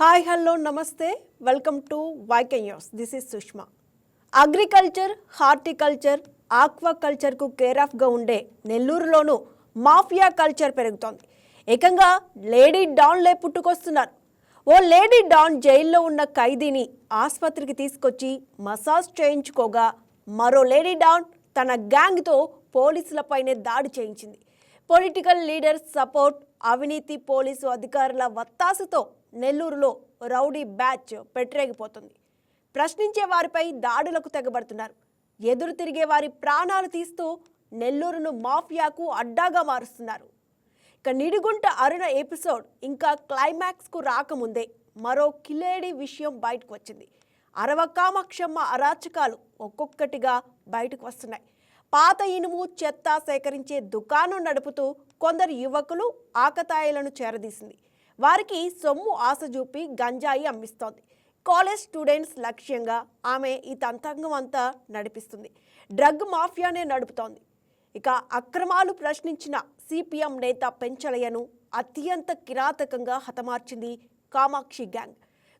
Hi hello namaste welcome to YK news. This is Sushma. Agriculture, horticulture, ఆక్వాకల్చర్కు care ఆఫ్గా ఉండే నెల్లూరులోనూ మాఫియా కల్చర్ పెరుగుతోంది. ఏకంగా లేడీ డాన్లే పుట్టుకొస్తున్నారు. ఓ లేడీ డాన్ జైల్లో ఉన్న ఖైదీని ఆసుపత్రికి తీసుకొచ్చి మసాజ్ చేయించుకోగా మరో లేడీ డాన్ తన గ్యాంగ్తో పోలీసులపైనే దాడి చేయించింది. పొలిటికల్ లీడర్స్ సపోర్ట్, అవినీతి పోలీసు అధికారుల వత్తాసుతో నెల్లూరులో రౌడీ బ్యాచ్ పెట్టరేగిపోతుంది. ప్రశ్నించే వారిపై దాడులకు తెగబడుతున్నారు. ఎదురు తిరిగే వారి ప్రాణాలు తీస్తూ నెల్లూరును మాఫియాకు అడ్డాగా మారుస్తున్నారు. ఇక నిడిగుంట అరుణ ఎపిసోడ్ ఇంకా క్లైమాక్స్కు రాకముందే మరో కిలేడి విషయం బయటకు వచ్చింది. అరవ కామాక్షమ్మ అరాచకాలు ఒక్కొక్కటిగా బయటకు వస్తున్నాయి. పాత ఇనుము, చెత్త సేకరించే దుకాణం నడుపుతూ కొందరు యువకులు ఆకతాయిలను చేరదీసింది. వారికి సొమ్ము ఆశ చూపి గంజాయి అమ్మిస్తోంది. కాలేజ్ స్టూడెంట్స్ లక్ష్యంగా ఆమె ఈ తంత్రాంగం అంతా నడిపిస్తుంది. డ్రగ్ మాఫియానే నడుపుతోంది. ఇక అక్రమాలు ప్రశ్నించిన సిపిఎం నేత పెంచలయ్యను అత్యంత కిరాతకంగా హతమార్చింది కామాక్షి గ్యాంగ్.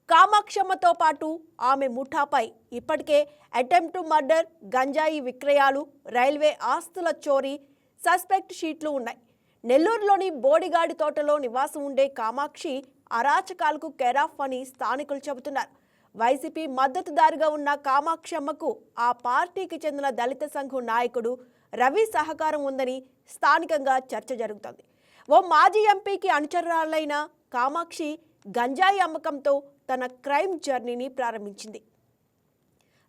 కామాక్షమ్మతో పాటు ఆమె ముఠాపై ఇప్పటికే అటెంప్ట్ మర్డర్, గంజాయి విక్రయాలు, రైల్వే ఆస్తుల చోరీ సస్పెక్ట్ షీట్లు ఉన్నాయి. నెల్లూరులోని బోడిగాడి తోటలో నివాసం ఉండే కామాక్షి అరాచకాలకు కేరాఫ్ అని స్థానికులు చెబుతున్నారు. వైసీపీ మద్దతుదారుగా ఉన్న కామాక్షమ్మకు ఆ పార్టీకి చెందిన దళిత సంఘం నాయకుడు రవి సహకారం ఉందని స్థానికంగా చర్చ జరుగుతోంది. ఓ మాజీ ఎంపీకి అనుచరురాలైన కామాక్షి గంజాయి అమ్మకంతో తన క్రైమ్ జర్నీని ప్రారంభించింది.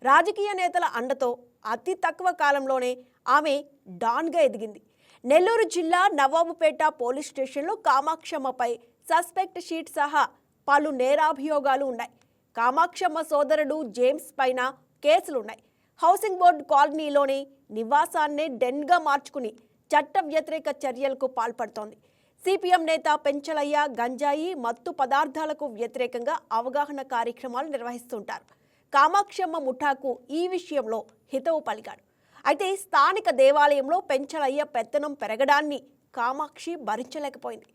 రాజకీయ నేతల అండతో అతి తక్కువ కాలంలోనే ఆమె డాన్గా ఎదిగింది. నెల్లూరు జిల్లా నవాబుపేట పోలీస్ స్టేషన్లో కామాక్షమ్మపై సస్పెక్ట్ షీట్ సహా పలు నేరాభియోగాలు ఉన్నాయి. కామాక్షమ్మ సోదరుడు జేమ్స్ పైన కేసులున్నాయి. హౌసింగ్ బోర్డు కాలనీలోని నివాసాన్నే డెన్గా మార్చుకుని చట్ట వ్యతిరేక చర్యలకు పాల్పడుతోంది. సిపిఎం నేత పెంచలయ్య గంజాయి, మత్తు పదార్థాలకు వ్యతిరేకంగా అవగాహన కార్యక్రమాలు నిర్వహిస్తుంటారు. కామాక్షమ్మ ముఠాకు ఈ విషయంలో హితవు పలికాడు. అయితే స్థానిక దేవాలయంలో పెంచలయ్య పెత్తనం పెరగడాన్ని కామాక్షి భరించలేకపోయింది.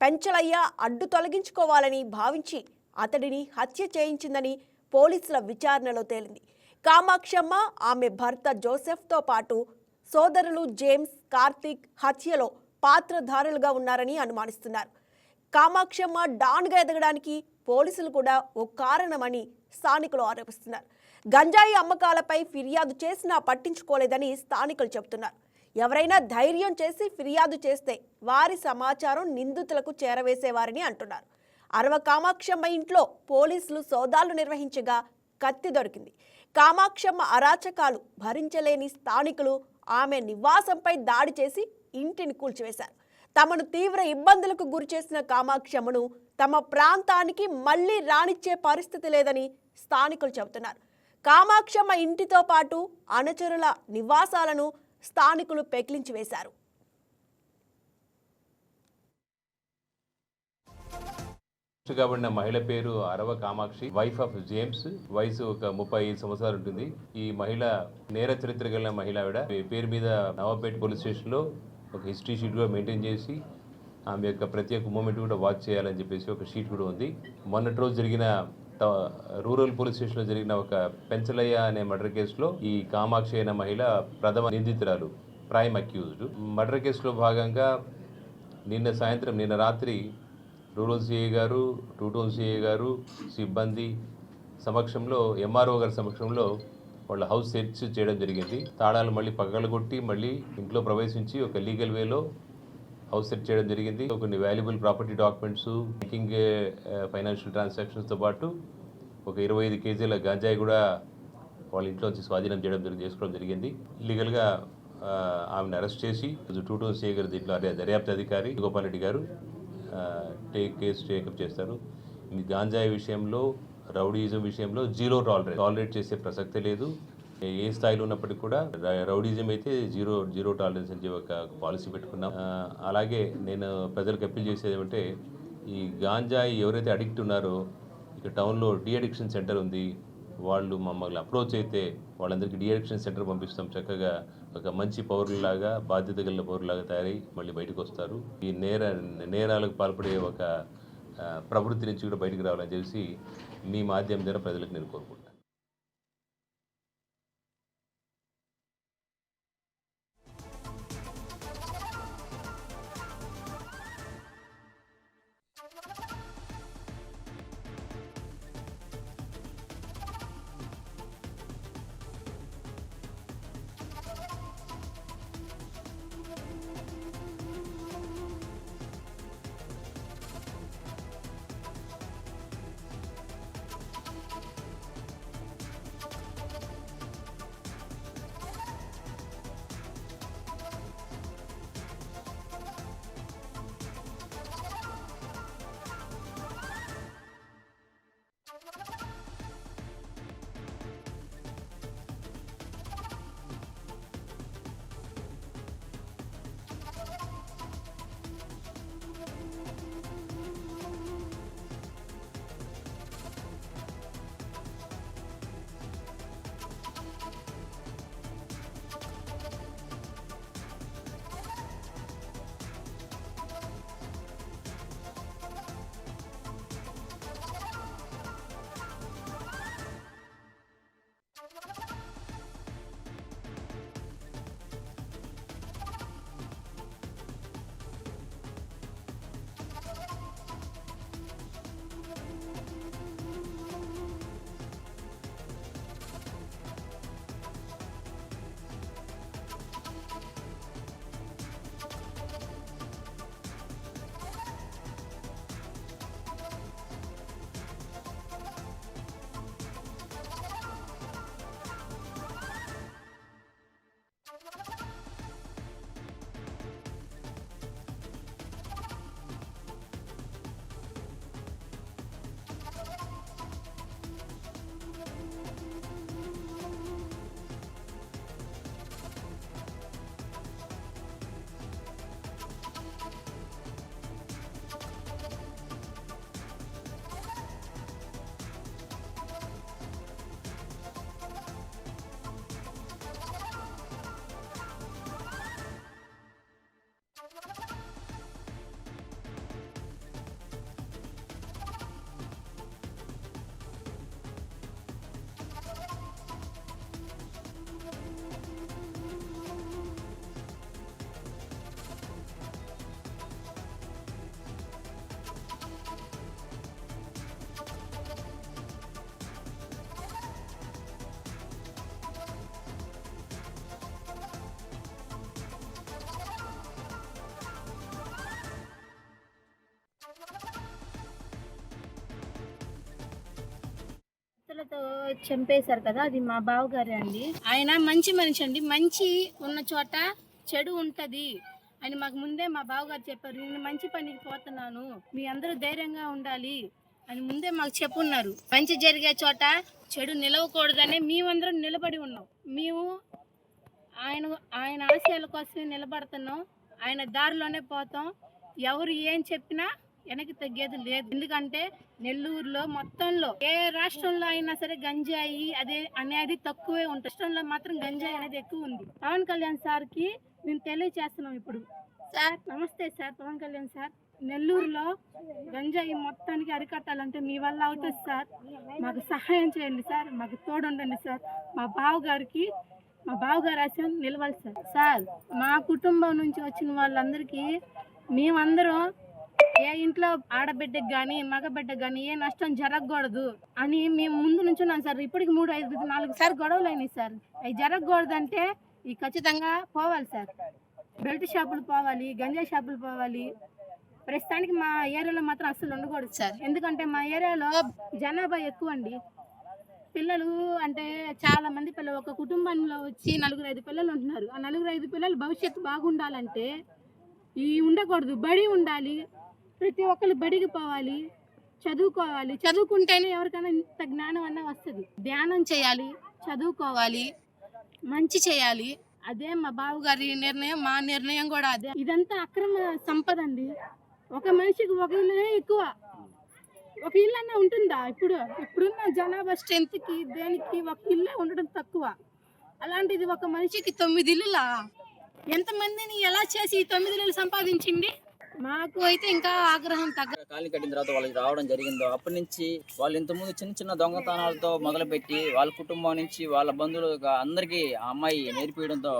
పెంచలయ్య అడ్డు తొలగించుకోవాలని భావించి అతడిని హత్య చేయించిందని పోలీసుల విచారణలో తేలింది. కామాక్షమ్మ, ఆమె భర్త జోసెఫ్తో పాటు సోదరులు జేమ్స్, కార్తీక్ హత్యలో పాత్రధారులుగా ఉన్నారని అనుమానిస్తున్నారు. కామాక్షమ్మ డాన్గా ఎదగడానికి పోలీసులు కూడా ఓ కారణమని స్థానికులు ఆరోపిస్తున్నారు. గంజాయి అమ్మకాలపై ఫిర్యాదు చేసినా పట్టించుకోలేదని స్థానికులు చెబుతున్నారు. ఎవరైనా ధైర్యం చేసి ఫిర్యాదు చేస్తే వారి సమాచారం నిందితులకు చేరవేసేవారని అంటున్నారు. అరవ కామాక్షమ్మ ఇంట్లో పోలీసులు సోదాలు నిర్వహించగా కత్తి దొరికింది. కామాక్షమ్మ అరాచకాలు భరించలేని స్థానికులు ఆమె నివాసంపై దాడి చేసి ఇంటిని కూల్చివేశారు. తమను తీవ్ర ఇబ్బందులకు గురిచేసిన కామాక్షమ్మను తమ ప్రాంతానికి మళ్లీ రానిచ్చే పరిస్థితి లేదని స్థానికులు చెబుతున్నారు. కామాక్షమ్మ ఇంటితో పాటు అనుచరుల నివాసాలను స్థానికులు పెకిలించి వేశారు. కాబడిన మహిళ పేరు అరవ కామాక్షి, వైఫ్ ఆఫ్ జేమ్స్. వయసు ఒక 35 సంవత్సరాలు ఉంటుంది. ఈ మహిళ నేర చరిత్ర గల మహిళ. ఆవిడ పేరు మీద నవాబేట్ పోలీస్ స్టేషన్లో ఒక హిస్టరీ షీట్ కూడా మెయింటైన్ చేసి ఆమె యొక్క ప్రత్యేక మూమెంట్ కూడా వాచ్ చేయాలని చెప్పేసి ఒక షీట్ కూడా ఉంది. మొన్నటి రోజు జరిగిన రూరల్ పోలీస్ స్టేషన్లో జరిగిన ఒక పెంచలయ్య అనే మర్డర్ కేసులో ఈ కామాక్షి అయిన మహిళ ప్రథమ నిందితురాలు, ప్రైమ్ అక్యూజ్డ్. మర్డర్ కేసులో భాగంగా నిన్న రాత్రి రూరల్ సిఐ గారు, 2 టౌన్ సిఐ గారు సిబ్బంది సమక్షంలో, ఎంఆర్ఓ గారి సమక్షంలో వాళ్ళ హౌస్ సెర్చ్ చేయడం జరిగింది. తాళాలు మళ్ళీ పగలగొట్టి మళ్ళీ ఇంట్లో ప్రవేశించి ఒక లీగల్ వేలో హౌస్ సెర్చ్ చేయడం జరిగింది. కొన్ని valuable property documents, banking, financial ట్రాన్సాక్షన్స్తో పాటు ఒక 25 కేజీల గంజాయి కూడా వాళ్ళ ఇంట్లో నుంచి స్వాధీనం చేసుకోవడం జరిగింది. లీగల్గా ఆమెను అరెస్ట్ చేసి 2 టౌన్ సిఐ గారు దీంట్లో దర్యాప్తు అధికారి గోపాల్ రెడ్డి గారు కేసు టేకప్ చేస్తారు. ఈ గాంజాయి విషయంలో, రౌడీయిజం విషయంలో జీరో టాలరేట్ చేసే ప్రసక్తే లేదు. ఏ స్థాయిలో ఉన్నప్పటికీ కూడా రౌడీజం అయితే జీరో టాలరెన్స్ అని ఒక పాలసీ పెట్టుకున్నాం. అలాగే నేను ప్రజలకు అప్పీల్ చేసేది ఏమంటే, ఈ గాంజాయి ఎవరైతే అడిక్ట్ ఉన్నారో, ఇక టౌన్లో డీ అడిక్షన్ సెంటర్ ఉంది. వాళ్ళు మమ్మల్ని అప్రోచ్ అయితే వాళ్ళందరికీ డీ అడిక్షన్ సెంటర్ పంపిస్తాం. చక్కగా ఒక మంచి పౌరులాగా, బాధ్యత గల పౌరులాగా తయారై మళ్ళీ బయటకు వస్తారు. ఈ నేరాలకు పాల్పడే ఒక ప్రవృత్తి నుంచి కూడా బయటకు రావాలని చెప్పి మీ మాధ్యమం ద్వారా ప్రజలకు నేను కోరుకుంటాను. తో చంపేశారు కదా, అది మా బావగారే అండి. ఆయన మంచి మనిషి అండి. మంచి ఉన్న చోట చెడు ఉంటది అని మాకు ముందే మా బావగారు చెప్పారు. నేను మంచి పనికి పోతున్నాను, మీ అందరూ ధైర్యంగా ఉండాలి అని ముందే మాకు చెప్పున్నారు. మంచి జరిగే చోట చెడు నిలవకూడదని మేమందరం నిలబడి ఉన్నాం. మేము ఆయన ఆశయాల కోసమే నిలబడుతున్నాం. ఆయన దారిలోనే పోతాం. ఎవరు ఏం చెప్పినా వెనక్కి తగ్గేది లేదు. ఎందుకంటే నెల్లూరులో మొత్తంలో ఏ రాష్ట్రంలో అయినా సరే గంజాయి అనేది తక్కువే ఉంటుంది. రాష్ట్రంలో మాత్రం గంజాయి అనేది ఎక్కువ ఉంది. పవన్ కళ్యాణ్ సార్ కి మేము తెలియజేస్తున్నాం ఇప్పుడు. సార్ నమస్తే సార్. పవన్ కళ్యాణ్ సార్, నెల్లూరులో గంజాయి మొత్తానికి అరికట్టాలంటే మీ వల్ల అవుతుంది సార్. మాకు సహాయం చేయండి సార్, మాకు తోడుండండి సార్. మా బావగారి ఆశయం నిలవాలి సార్. సార్, మా కుటుంబం నుంచి వచ్చిన వాళ్ళందరికీ మేమందరం ఏ ఇంట్లో ఆడబిడ్డకు కానీ మగబిడ్డకు కానీ ఏ నష్టం జరగకూడదు అని మేము ముందు నుంచి ఉన్నాం సార్. ఇప్పటికి 3, 5, 4 సార్లు గొడవలు అయినాయి సార్. అవి జరగకూడదు అంటే ఇవి ఖచ్చితంగా పోవాలి సార్. బెల్ట్ షాపులు పోవాలి, గంజాయి షాపులు పోవాలి. ప్రస్తుతానికి మా ఏరియాలో మాత్రం అస్సలు ఉండకూడదు సార్. ఎందుకంటే మా ఏరియాలో జనాభా ఎక్కువ అండి. పిల్లలు అంటే చాలా మంది పిల్లలు, ఒక కుటుంబంలో వచ్చి 4-5 పిల్లలు ఉంటున్నారు. ఆ 4-5 పిల్లలు భవిష్యత్తు బాగుండాలంటే ఈ ఉండకూడదు. బడి ఉండాలి, ప్రతి ఒక్కరు బడికి పోవాలి, చదువుకోవాలి. చదువుకుంటేనే ఎవరికైనా ఇంత జ్ఞానం అన్న వస్తుంది. ధ్యానం చేయాలి, చదువుకోవాలి, మంచి చేయాలి. అదే మా బావగారి నిర్ణయం, మా నిర్ణయం కూడా అదే. ఇదంతా అక్రమ సంపద అండి. ఒక మనిషికి ఒక ఇల్లే ఎక్కువ. ఒక ఇల్లు అన్న ఉంటుందా? ఇప్పుడున్న జనాభా స్ట్రెంత్కి దేనికి ఒక ఇల్లే ఉండడం తక్కువ. అలాంటిది ఒక మనిషికి 9 ఇల్లులా? ఎంతమందిని ఎలా చేసి 9 ఇల్లు సంపాదించింది? మాకు అయితే ఇంకా ఆగ్రహం తగ్గ కాలనీ కట్టిన తర్వాత వాళ్ళకి రావడం జరిగిందో అప్పటి నుంచి వాళ్ళు ఇంతకుముందు చిన్న చిన్న దొంగతనాలతో మొదలుపెట్టి వాళ్ళ కుటుంబం నుంచి వాళ్ళ బంధువులుగా అందరికీ ఆ అమ్మాయి నేర్పియడంతో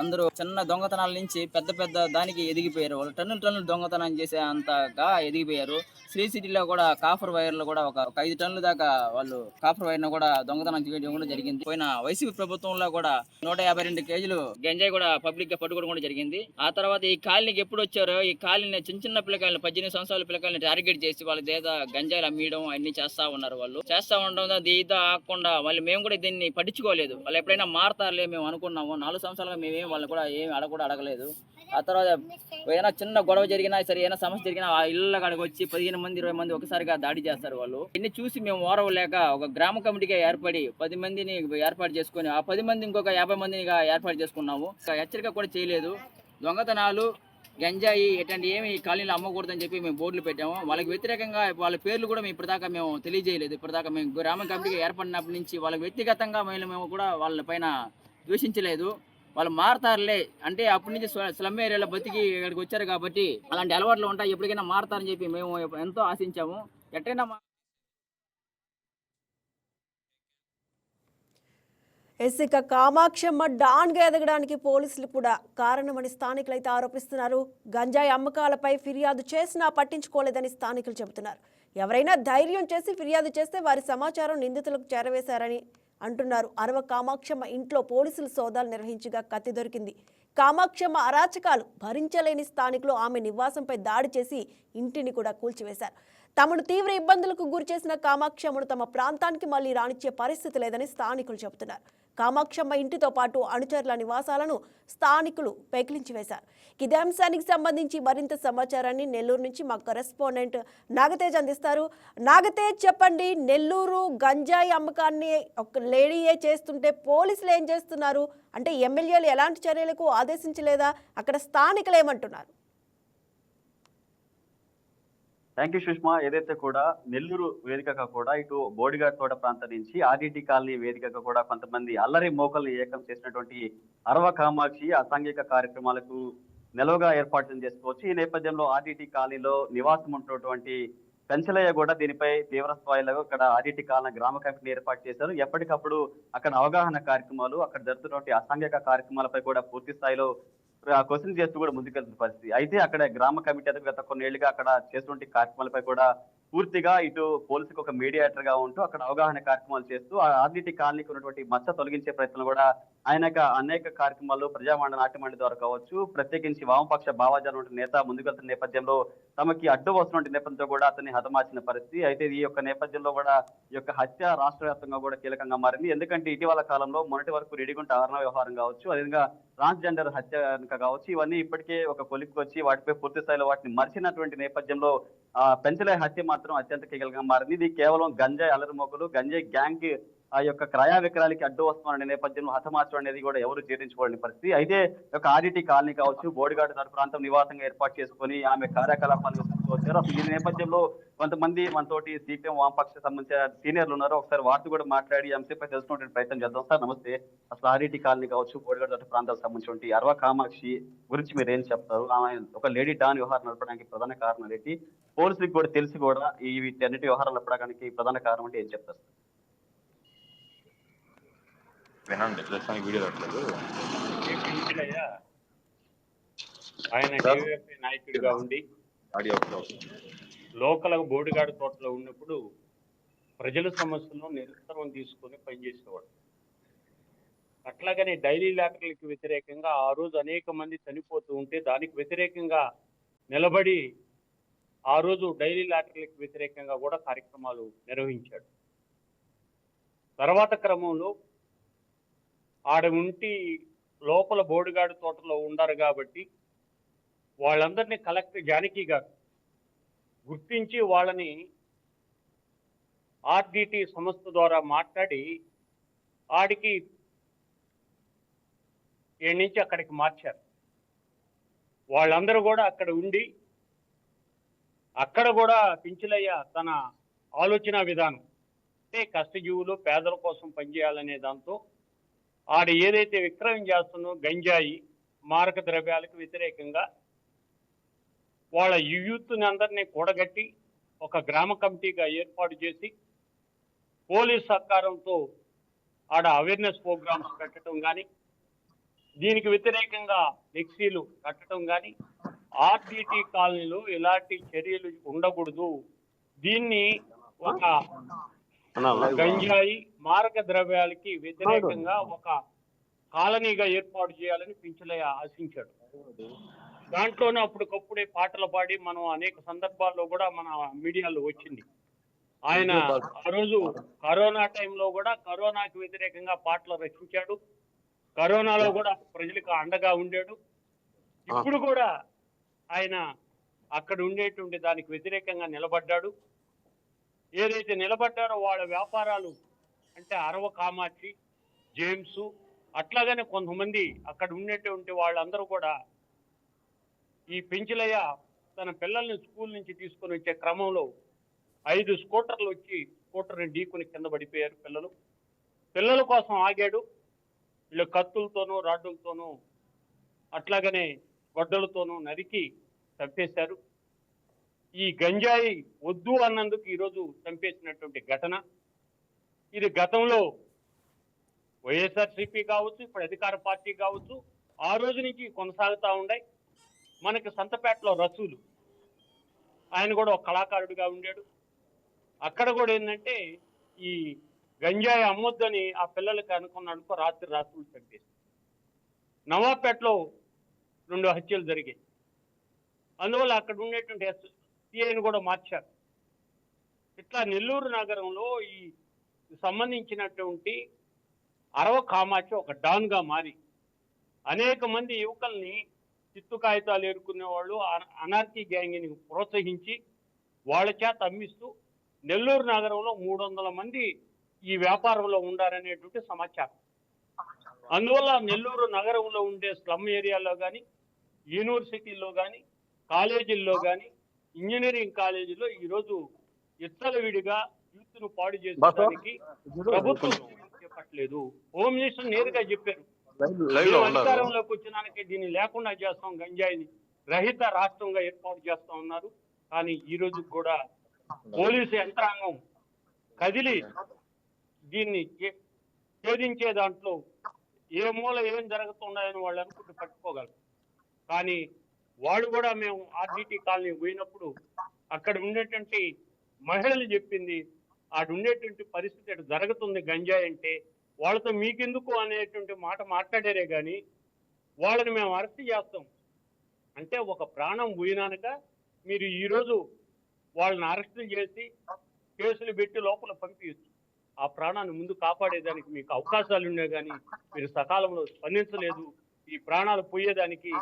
అందరూ చిన్న దొంగతనాల నుంచి పెద్ద పెద్ద దానికి ఎదిగిపోయారు. వాళ్ళు టన్నులు దొంగతనం చేసే అంతగా ఎదిగిపోయారు. శ్రీ సిటీలో కూడా కాఫర్ వైర్లు కూడా ఒక 5 టన్నుల దాకా వాళ్ళు కాఫర్ వైర్ను కూడా దొంగతనం చేయడం కూడా జరిగింది. పోయిన వైసీపీ ప్రభుత్వంలో కూడా 152 కేజీలు గంజాయి కూడా పబ్లిక్ గా పట్టుకోవడం కూడా జరిగింది. ఆ తర్వాత ఈ కాలనీకి ఎప్పుడు వచ్చారో ఈ కాలనీ చిన్న పిల్లకాయలు 18 సంవత్సరాల పిల్లకాయలను టార్గెట్ చేసి వాళ్ళ దేదా గంజాయిలు అమ్మేయడం అన్ని చేస్తా ఉన్నారు. వాళ్ళు చేస్తా ఉండడం దీదా ఆకుండా మళ్ళీ మేము కూడా దీన్ని పట్టించుకోలేదు. వాళ్ళు ఎప్పుడైనా మారతారులే మేము అనుకున్నాము. 4 సంవత్సరాలుగా మేమేం వాళ్ళు కూడా ఏమి అడగలేదు. ఆ తర్వాత ఏదైనా చిన్న గొడవ జరిగినా సరే, ఏదైనా సమస్య జరిగినా ఆ ఇళ్ళ కాడికి వచ్చి 15 మంది 20 మంది ఒకసారిగా దాడి చేస్తారు. వాళ్ళు ఇన్ని చూసి మేము ఓరవలేక ఒక గ్రామ కమిటీగా ఏర్పడి 10 మందిని ఏర్పాటు చేసుకుని ఆ 10 మంది ఇంకొక 50 మందినిగా ఏర్పాటు చేసుకున్నాము. హెచ్చరిక కూడా చేయలేదు. దొంగతనాలు గంజాయి ఇట్లాంటి ఏమి కాలనీలో అమ్మకూడదని చెప్పి మేము బోర్డులు పెట్టాము. వాళ్ళకి వ్యతిరేకంగా వాళ్ళ పేర్లు కూడా మేము ఇప్పటిదాకా మేము తెలియజేయలేదు. ఇప్పటిదాకా మేము గ్రామ కమిటీగా ఏర్పడినప్పటి నుంచి వాళ్ళకి వ్యక్తిగతంగా మేము కూడా వాళ్ళ పైన ద్వేషించలేదు. వాళ్ళు మారతారులే అంటే అప్పటి నుంచి స్లమ్ ఏరియాలో బతికి ఇక్కడికి వచ్చారు కాబట్టి అలాంటి అలవాట్లు ఉంటాయి, ఎప్పటికైనా మారతారని చెప్పి మేము ఎంతో ఆశించాము. ఎట్టైనా ఇక కామాక్షమ్మ డాన్గా ఎదగడానికి పోలీసులు కూడా కారణమని స్థానికులు అయితే ఆరోపిస్తున్నారు. గంజాయి అమ్మకాలపై ఫిర్యాదు చేసినా పట్టించుకోలేదని స్థానికులు చెబుతున్నారు. ఎవరైనా ధైర్యం చేసి ఫిర్యాదు చేస్తే వారి సమాచారం నిందితులకు చేరవేశారని అంటున్నారు. అరవ కామాక్షమ్మ ఇంట్లో పోలీసులు సోదాలు నిర్వహించగా కత్తి దొరికింది. కామాక్షమ్మ అరాచకాలు భరించలేని స్థానికులు ఆమె నివాసంపై దాడి చేసి ఇంటిని కూడా కూల్చివేశారు. తమను తీవ్ర ఇబ్బందులకు గురిచేసిన కామాక్షమ్మను తమ ప్రాంతానికి మళ్లీ రానిచ్చే పరిస్థితి లేదని స్థానికులు చెబుతున్నారు. కామాక్షమ్మ ఇంటితో పాటు అనుచరుల నివాసాలను స్థానికులు పెకిలించి వేశారు. ఇదే అంశానికి సంబంధించి మరింత సమాచారాన్ని నెల్లూరు నుంచి మా కరెస్పాండెంట్ నాగతేజ్ అందిస్తారు. నాగతేజ్, చెప్పండి, నెల్లూరు గంజాయి అమ్మకాన్ని ఒక లేడీయే చేస్తుంటే పోలీసులు ఏం చేస్తున్నారు? అంటే ఎమ్మెల్యేలు ఎలాంటి చర్యలకు ఆదేశించలేదా? అక్కడ స్థానికులు ఏమంటున్నారు? Thank you Sushma. ఏదైతే కూడా నెల్లూరు వేదికగా కూడా ఇటు బోడిగాడ్ తోట ప్రాంతం నుంచి ఆర్డీటీ కాలనీ వేదికగా కూడా కొంతమంది అల్లరి మోకల్ని ఏకం చేసినటువంటి అరవ కామాక్షి అసాంఘిక కార్యక్రమాలకు నిలవగా ఏర్పాట్లు చేసుకోవచ్చు. ఈ నేపథ్యంలో ఆర్డీటీ కాలనీలో నివాసం ఉంటున్నటువంటి పెంచలయ్య కూడా దీనిపై తీవ్ర స్థాయిలో ఇక్కడ ఆర్డీటీ కాలనీ గ్రామ కమిటీని ఏర్పాటు చేశారు. ఎప్పటికప్పుడు అక్కడ అవగాహన కార్యక్రమాలు, అక్కడ జరుగుతున్నటువంటి అసాంఘిక కార్యక్రమాలపై కూడా పూర్తి స్థాయిలో క్వశ్చన్ చేస్తూ కూడా ముందుకెళ్తున్న పరిస్థితి. అయితే అక్కడ గ్రామ కమిటీ గత కొన్నేళ్లుగా అక్కడ చేస్తున్న కార్యక్రమాలపై కూడా పూర్తిగా ఇటు పోలీసుకు ఒక మీడియేటర్ గా ఉంటూ అక్కడ అవగాహన కార్యక్రమాలు చేస్తూ ఆ ఆర్డీటీ కాలనీకి ఉన్నటువంటి మచ్చ తొలగించే ప్రయత్నం కూడా ఆయన అనేక కార్యక్రమాలు ప్రజామండ నాట్యమండి ద్వారా కావచ్చు, ప్రత్యేకించి వామపక్ష భావజాలం నేత ముందుకెళ్తున్న నేపథ్యంలో తమకి అడ్డు వస్తున్న నేపథ్యంతో కూడా అతన్ని హతమార్చిన పరిస్థితి. అయితే ఈ యొక్క నేపథ్యంలో కూడా ఈ యొక్క హత్య రాష్ట్ర వ్యాప్తంగా కూడా కీలకంగా మారింది. ఎందుకంటే ఇటీవల కాలంలో మొన్నటి వరకు రెడిగుంట ఆవరణ వ్యవహారం కావచ్చు, అదేవిధంగా ట్రాన్స్జెండర్ హత్య కావచ్చు, ఇవన్నీ ఇప్పటికే ఒక కొలిక్కి వచ్చి వాటిపై పూర్తి స్థాయిలో వాటిని మరిచినటువంటి నేపథ్యంలో పెంచలే హత్య మాత్రం అత్యంత కీలకంగా మారింది. ఇది కేవలం గంజాయి అల్లరి మోకలు, గంజాయి గ్యాంగ్ ఆ యొక్క క్రయ విక్రయాలకి అడ్డు వస్తున్న నేపథ్యంలో హతమార్చడం అనేది కూడా ఎవరు జీర్ణించుకోలేని పరిస్థితి. అయితే ఒక ఆర్డీటీ కాలనీ కావచ్చు, బోడిగాడు తన ప్రాంతం నివాసంగా ఏర్పాటు చేసుకుని ఆమె కార్యకలాపాలు వచ్చారు. అసలు ఈ నేపథ్యంలో కొంతమంది మనతోటి సిపిఎం వామపక్ష సంబంధించిన సీనియర్లు ఉన్నారు. ఒకసారి వారితో కూడా మాట్లాడి అంశంపై తెలుసుకునే ప్రయత్నం చేద్దాం. సార్ నమస్తే. అసలు ఆర్డీటీ కాలనీ కావచ్చు, బోడిగాడు తన ప్రాంతాలకు సంబంధించిన అరవ కామాక్షి గురించి మీరు ఏం చెప్తారు? ఆమె ఒక లేడీ డాన్ వ్యవహారం నడపడానికి ప్రధాన కారణం ఏంటి? పోలీసులకు కూడా తెలిసి కూడా ఈ వీటన్నిటి వ్యవహారాలు నడపడానికి ప్రధాన కారణం అంటే ఏం చెప్తారు? వినండి, ప్రస్తుతానికి వీడియో రావట్లేదు. ఆయన డివైఎఫ్ఐ నాయకుడిగా ఉండి లోకల్ బోడిగాడు తోటలో ఉన్నప్పుడు ప్రజల సమస్యలను నిరంతరం తీసుకొని పనిచేసేవాడు. అట్లాగనే డైలీ లాటరీలకు వ్యతిరేకంగా ఆ రోజు అనేక మంది చనిపోతూ ఉంటే దానికి వ్యతిరేకంగా నిలబడి ఆ రోజు డైలీ లాటరీలకు వ్యతిరేకంగా కూడా కార్యక్రమాలు నిర్వహించాడు. తర్వాత క్రమంలో ఆడ ఉంటి లోపల బోడిగాడు తోటలో ఉండరు కాబట్టి వాళ్ళందరినీ కలెక్టర్ జానకి గారు గుర్తించి వాళ్ళని ఆర్డీటీ సంస్థ ద్వారా మాట్లాడి ఆడికి ఏడు నుంచి అక్కడికి మార్చారు. వాళ్ళందరూ కూడా అక్కడ ఉండి అక్కడ కూడా పింఛలయ్య తన ఆలోచన విధానం అంటే కష్టజీవులు పేదల కోసం పనిచేయాలనే దాంతో ఆడ ఏదైతే విక్రయం చేస్తుందో గంజాయి మారక ద్రవ్యాలకు వ్యతిరేకంగా వాళ్ళ యూత్ని అందరినీ కూడగట్టి ఒక గ్రామ కమిటీగా ఏర్పాటు చేసి పోలీస్ సహకారంతో ఆడ అవేర్నెస్ ప్రోగ్రామ్స్ పెట్టడం కానీ, దీనికి వ్యతిరేకంగా ఫ్లెక్సీలు కట్టడం కానీ, ఆర్డిటి కాలనీలో ఇలాంటి చర్యలు ఉండకూడదు, దీన్ని ఒక గంజాయి మారక ద్రవ్యాలకి వ్యతిరేకంగా ఒక కాలనీగా ఏర్పాటు చేయాలని పింఛలయ్య ఆశించాడు. దాంట్లోనే అప్పటికప్పుడే పాటలు పాడి మనం అనేక సందర్భాల్లో కూడా మన మీడియాలో వచ్చింది. ఆయన ఆ రోజు కరోనా టైంలో కూడా కరోనాకి వ్యతిరేకంగా పాటలు రచించాడు. కరోనాలో కూడా ప్రజలకు అండగా ఉండాడు. ఇప్పుడు కూడా ఆయన అక్కడ ఉండేటువంటి దానికి వ్యతిరేకంగా నిలబడ్డాడు. ఏదైతే నిలబడ్డారో వాళ్ళ వ్యాపారాలు అంటే అరవ కామాక్షి, జేమ్స్, అట్లాగనే కొంతమంది అక్కడ ఉండేటువంటి వాళ్ళందరూ కూడా ఈ పెంచిలయ్య తన పిల్లల్ని స్కూల్ నుంచి తీసుకొని వచ్చే క్రమంలో 5 స్కూటర్లు వచ్చి స్కూటర్ని ఢీకొని కింద పడిపోయారు పిల్లలు. పిల్లల కోసం ఆగాడు. వీళ్ళు కత్తులతోనూ రాడ్డులతోనూ అట్లాగనే గొడ్డలతోనూ నరికి చంపేశారు. ఈ గంజాయి వద్దు అన్నందుకు ఈరోజు చంపేసినటువంటి ఘటన ఇది. గతంలో వైఎస్ఆర్సీపీ కావచ్చు, ఇప్పుడు అధికార పార్టీ కావచ్చు, ఆ రోజు నుంచి కొనసాగుతూ ఉన్నాయి. మనకి సంతపేటలో రసూలు, ఆయన కూడా ఒక కళాకారుడిగా ఉండాడు. అక్కడ కూడా ఏంటంటే ఈ గంజాయి అమ్మొద్దని ఆ పిల్లలకి అనుకున్నాడుకో రాత్రి చంపేసి. నవాపేటలో 2 హత్యలు జరిగాయి. అందువల్ల అక్కడ ఉండేటువంటి సిఐని కూడా మార్చారు. ఇట్లా నెల్లూరు నగరంలో ఈ సంబంధించినటువంటి అరవ కామాక్షి ఒక డాన్గా మారి అనేక మంది యువకుల్ని చిత్తు కాగితాలు ఏరుకునే వాళ్ళు అనార్కీ గ్యాంగ్ని ప్రోత్సహించి వాళ్ళ చేత అమ్మిస్తూ నెల్లూరు నగరంలో 300 మంది ఈ వ్యాపారంలో ఉండారనేటువంటి సమాచారం. అందువల్ల నెల్లూరు నగరంలో ఉండే స్లమ్ ఏరియాలో కానీ, యూనివర్సిటీల్లో కానీ, కాలేజీల్లో కానీ, ఇంజనీరింగ్ కాలేజీలో ఈరోజు విడిగా యూత్ను పాడు చేసేదానికి ప్రభుత్వం చేపట్టలేదు. హోమ్ మినిస్టర్ నేరుగా చెప్పారు, అధికారంలోకి వచ్చినానికి దీన్ని లేకుండా చేస్తాం, గంజాయిని రహిత రాష్ట్రంగా ఏర్పాటు చేస్తా ఉన్నారు. కానీ ఈ రోజు కూడా పోలీసు యంత్రాంగం కదిలి దీన్ని ఛేదించే దాంట్లో ఏ మూల ఏం జరుగుతున్నాయని వాళ్ళు అనుకుంటూ పట్టుకోగలరు. కానీ వాళ్ళు కూడా మేము ఆర్డిటి కాలనీ పోయినప్పుడు అక్కడ ఉండేటువంటి మహిళలు చెప్పింది, అటు ఉండేటువంటి పరిస్థితి అటు జరుగుతుంది గంజాయి అంటే, వాళ్ళతో మీకెందుకు అనేటువంటి మాట మాట్లాడారే కానీ వాళ్ళని మేము అరెస్ట్ చేస్తాం అంటే ఒక ప్రాణం పోయినాక మీరు ఈరోజు వాళ్ళని అరెస్ట్ చేసి కేసులు పెట్టి లోపల పంపించచ్చు. ఆ ప్రాణాన్ని ముందు కాపాడేదానికి మీకు అవకాశాలు ఉన్నాయి కానీ మీరు సకాలంలో స్పందించలేదు. ఈ ప్రాణాలు పోయేదానికి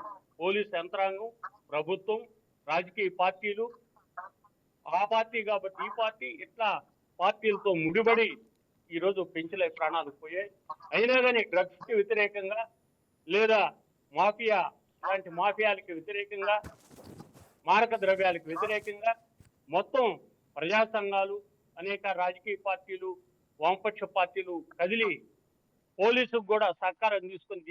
పోలీస్ యంత్రాంగం, ప్రభుత్వం, రాజకీయ పార్టీలు, ఆ పార్టీ కాబట్టి ఈ పార్టీ, ఇట్లా పార్టీలతో ముడిపడి ఈరోజు పెంచలే ప్రాణాలు పోయాయి. అయినా కానీ డ్రగ్స్ కి వ్యతిరేకంగా లేదా మాఫియా లాంటి మాఫియాలకి వ్యతిరేకంగా, మారక ద్రవ్యాలకు వ్యతిరేకంగా మొత్తం ప్రజా సంఘాలు, అనేక రాజకీయ పార్టీలు, వామపక్ష పార్టీలు కదిలి పోలీసుకు కూడా సహకారం తీసుకుని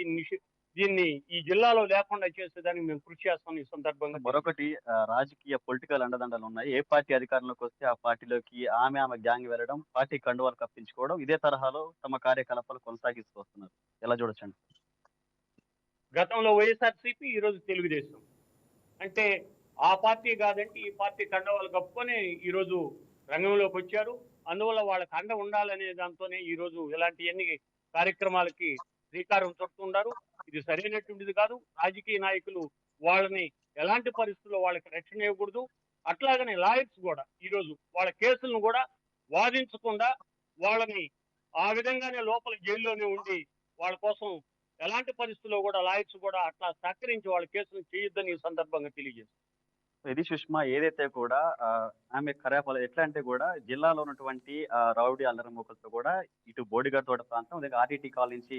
దీన్ని ఈ జిల్లాలో లేకుండా చేసేదానికి మేము కృషి చేస్తాం. ఈ సందర్భంగా మరొకటి, రాజకీయ పొలిటికల్ అండదండలు ఉన్నాయి. ఏ పార్టీ అధికారంలోకి వస్తే ఆ పార్టీలోకి ఆమె గ్యాంగ్ వెళ్ళడం, పార్టీ కండువాలు కప్పించుకోవడం, ఇదే తరహాలో తమ కార్యకలాపాలు కొనసాగిస్తూ వస్తున్నారు. ఎలా చూడొచ్చండి? గతంలో వైఎస్ఆర్సీపీ, ఈరోజు తెలుగుదేశం అంటే ఆ పార్టీ కాదంటే ఈ పార్టీ కండవాలు కప్పుకొని ఈరోజు రంగంలోకి వచ్చారు. అందువల్ల వాళ్ళకి అండ ఉండాలనే దాంతోనే ఈరోజు ఇలాంటి ఎన్ని కార్యక్రమాలకి శ్రీకారం చుడుతున్నారు. ఇది సరైనటువంటిది కాదు. రాజకీయ నాయకులు వాళ్ళని ఎలాంటి పరిస్థితుల్లో వాళ్ళకి రక్షణ ఇవ్వకూడదు. అట్లాగనే లాయర్స్ కూడా ఈరోజు వాళ్ళ కేసులను కూడా వాదించకుండా వాళ్ళని ఆ విధంగానే లోపల జైల్లోనే ఉండి వాళ్ళ కోసం ఎలాంటి పరిస్థితుల్లో కూడా లాయర్స్ కూడా అట్లా సహకరించి వాళ్ళ కేసులు చేయొద్దని ఈ సందర్భంగా తెలియజేస్తారు. ఇది సుష్మా, ఏదైతే కూడా ఆమె కర్యాపాల ఎట్లా అంటే కూడా జిల్లాలో ఉన్నటువంటి రౌడీ అల్లరి మూకలతో కూడా ఇటు బోడిగడ్ తోట ప్రాంతం, అదే ఆర్టీటీ కాల్ నుంచి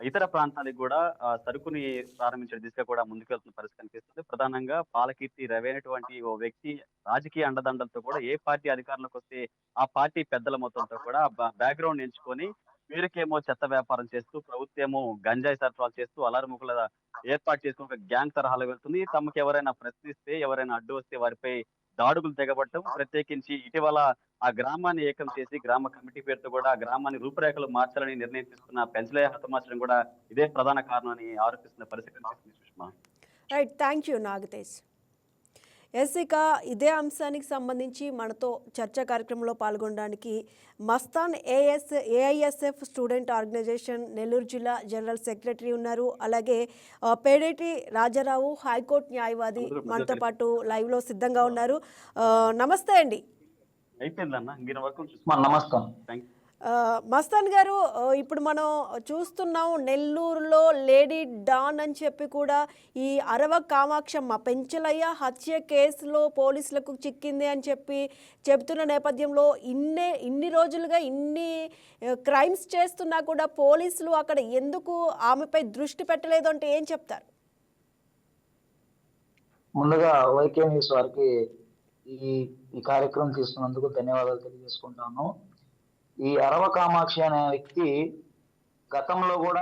ఇతర ప్రాంతాలకు కూడా సరుకుని ప్రారంభించే దిశగా కూడా ముందుకెళ్తున్న పరిస్థితి కనిపిస్తుంది. ప్రధానంగా పాలకీర్తి రవి అనేటువంటి ఓ వ్యక్తి రాజకీయ అండదండలతో కూడా ఏ పార్టీ అధికారంలోకి వస్తే ఆ పార్టీ పెద్దల మొత్తంతో కూడా బ్యాక్గ్రౌండ్ ఎంచుకొని వీరికేమో చెత్త వ్యాపారం చేస్తూ, ప్రభుత్వమో గంజాయి సరఫరాలు చేస్తూ అల్లరిముఖుల ఏర్పాటు చేసుకుని ఒక గ్యాంగ్ తరహాలో వెళ్తుంది. తమకు ఎవరైనా ప్రశ్నిస్తే, ఎవరైనా అడ్డు వస్తే వారిపై దాడులు తెగబట్టడం, ప్రత్యేకించి ఇటీవల ఆ గ్రామాన్ని ఏకం చేసి గ్రామ కమిటీ పేరుతో కూడా ఆ గ్రామాన్ని రూపురేఖలు మార్చాలని నిర్ణయం తీసుకున్న పెంచలయ్య హతమార్చడం కూడా ఇదే ప్రధాన కారణం అని ఆరోపిస్తున్న పరిస్థితి కనిపిస్తుంది Sushma. Right, thank you Nagatej. Yes, ఇక ఇదే అంశానికి సంబంధించి మనతో చర్చా కార్యక్రమంలో పాల్గొనడానికి Mastan AISF student organisation Nellore జిల్లా జనరల్ సెక్రటరీ ఉన్నారు. అలాగే పేడేటి రాజారావు హైకోర్టు న్యాయవాది మనతో పాటు లైవ్లో సిద్ధంగా ఉన్నారు. నమస్తే అండి. అయిపోయిందన్న మీరు వరకు నమస్కారం. Thank you. మస్తాన్ గారు, ఇప్పుడు మనం చూస్తున్నాం నెల్లూరులో లేడీ డాన్ అని చెప్పి కూడా ఈ అరవ కామాక్షమ్మ పెంచలయ్య హత్య కేసులో పోలీసులకు చిక్కింది అని చెప్పి చెబుతున్న నేపథ్యంలో ఇన్ని రోజులుగా ఇన్ని క్రైమ్స్ చేస్తున్నా కూడా పోలీసులు అక్కడ ఎందుకు ఆమెపై దృష్టి పెట్టలేదు అంటే ఏం చెప్తారు? ముందుగా వైకే న్యూస్ వారికి ఈ కార్యక్రమం తీసుకున్నందుకు ధన్యవాదాలు తెలియజేసుకుంటాను. ఈ అరవ కామాక్షి అనే వ్యక్తి గతంలో కూడా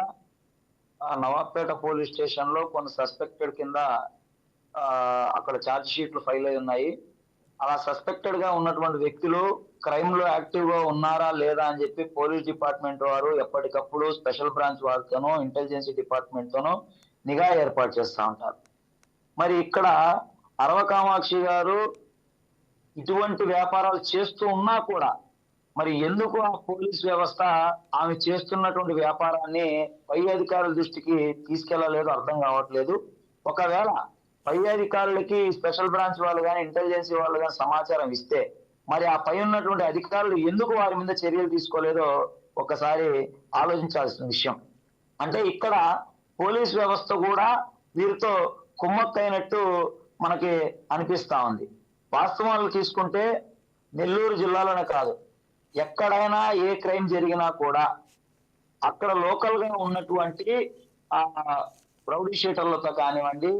నవాబ్పేట పోలీస్ స్టేషన్ లో కొన్ని సస్పెక్టెడ్ కింద అక్కడ ఛార్జ్ షీట్లు ఫైల్ అయి ఉన్నాయి. అలా సస్పెక్టెడ్ గా ఉన్నటువంటి వ్యక్తులు క్రైమ్ లో యాక్టివ్ గా ఉన్నారా లేదా అని చెప్పి పోలీస్ డిపార్ట్మెంట్ వారు ఎప్పటికప్పుడు స్పెషల్ బ్రాంచ్ వారితోనూ ఇంటెలిజెన్స్ డిపార్ట్మెంట్ తోనూ నిఘా ఏర్పాటు చేస్తూ ఉంటారు. మరి ఇక్కడ అరవ కామాక్షి గారు ఇటువంటి వ్యాపారాలు చేస్తూ ఉన్నా కూడా మరి ఎందుకు ఆ పోలీస్ వ్యవస్థ ఆమె చేస్తున్నటువంటి వ్యాపారాన్ని పై అధికారుల దృష్టికి తీసుకెళ్లలేదు అర్థం కావట్లేదు. ఒకవేళ పై అధికారులకి స్పెషల్ బ్రాంచ్ వాళ్ళు కానీ ఇంటెలిజెన్స్ వాళ్ళు కానీ సమాచారం ఇస్తే మరి ఆ పై ఉన్నటువంటి అధికారులు ఎందుకు వారి మీద చర్యలు తీసుకోలేదో ఒకసారి ఆలోచించాల్సిన విషయం. అంటే ఇక్కడ పోలీస్ వ్యవస్థ కూడా వీరితో కుమ్మక్కైనట్టు మనకి అనిపిస్తా ఉంది. వాస్తవాలు తీసుకుంటే నెల్లూరు జిల్లాలోనే కాదు, ఎక్కడైనా ఏ క్రైమ్ జరిగినా కూడా అక్కడ లోకల్ గా ఉన్నటువంటి రౌడీ షీటర్లతో కానివ్వండి,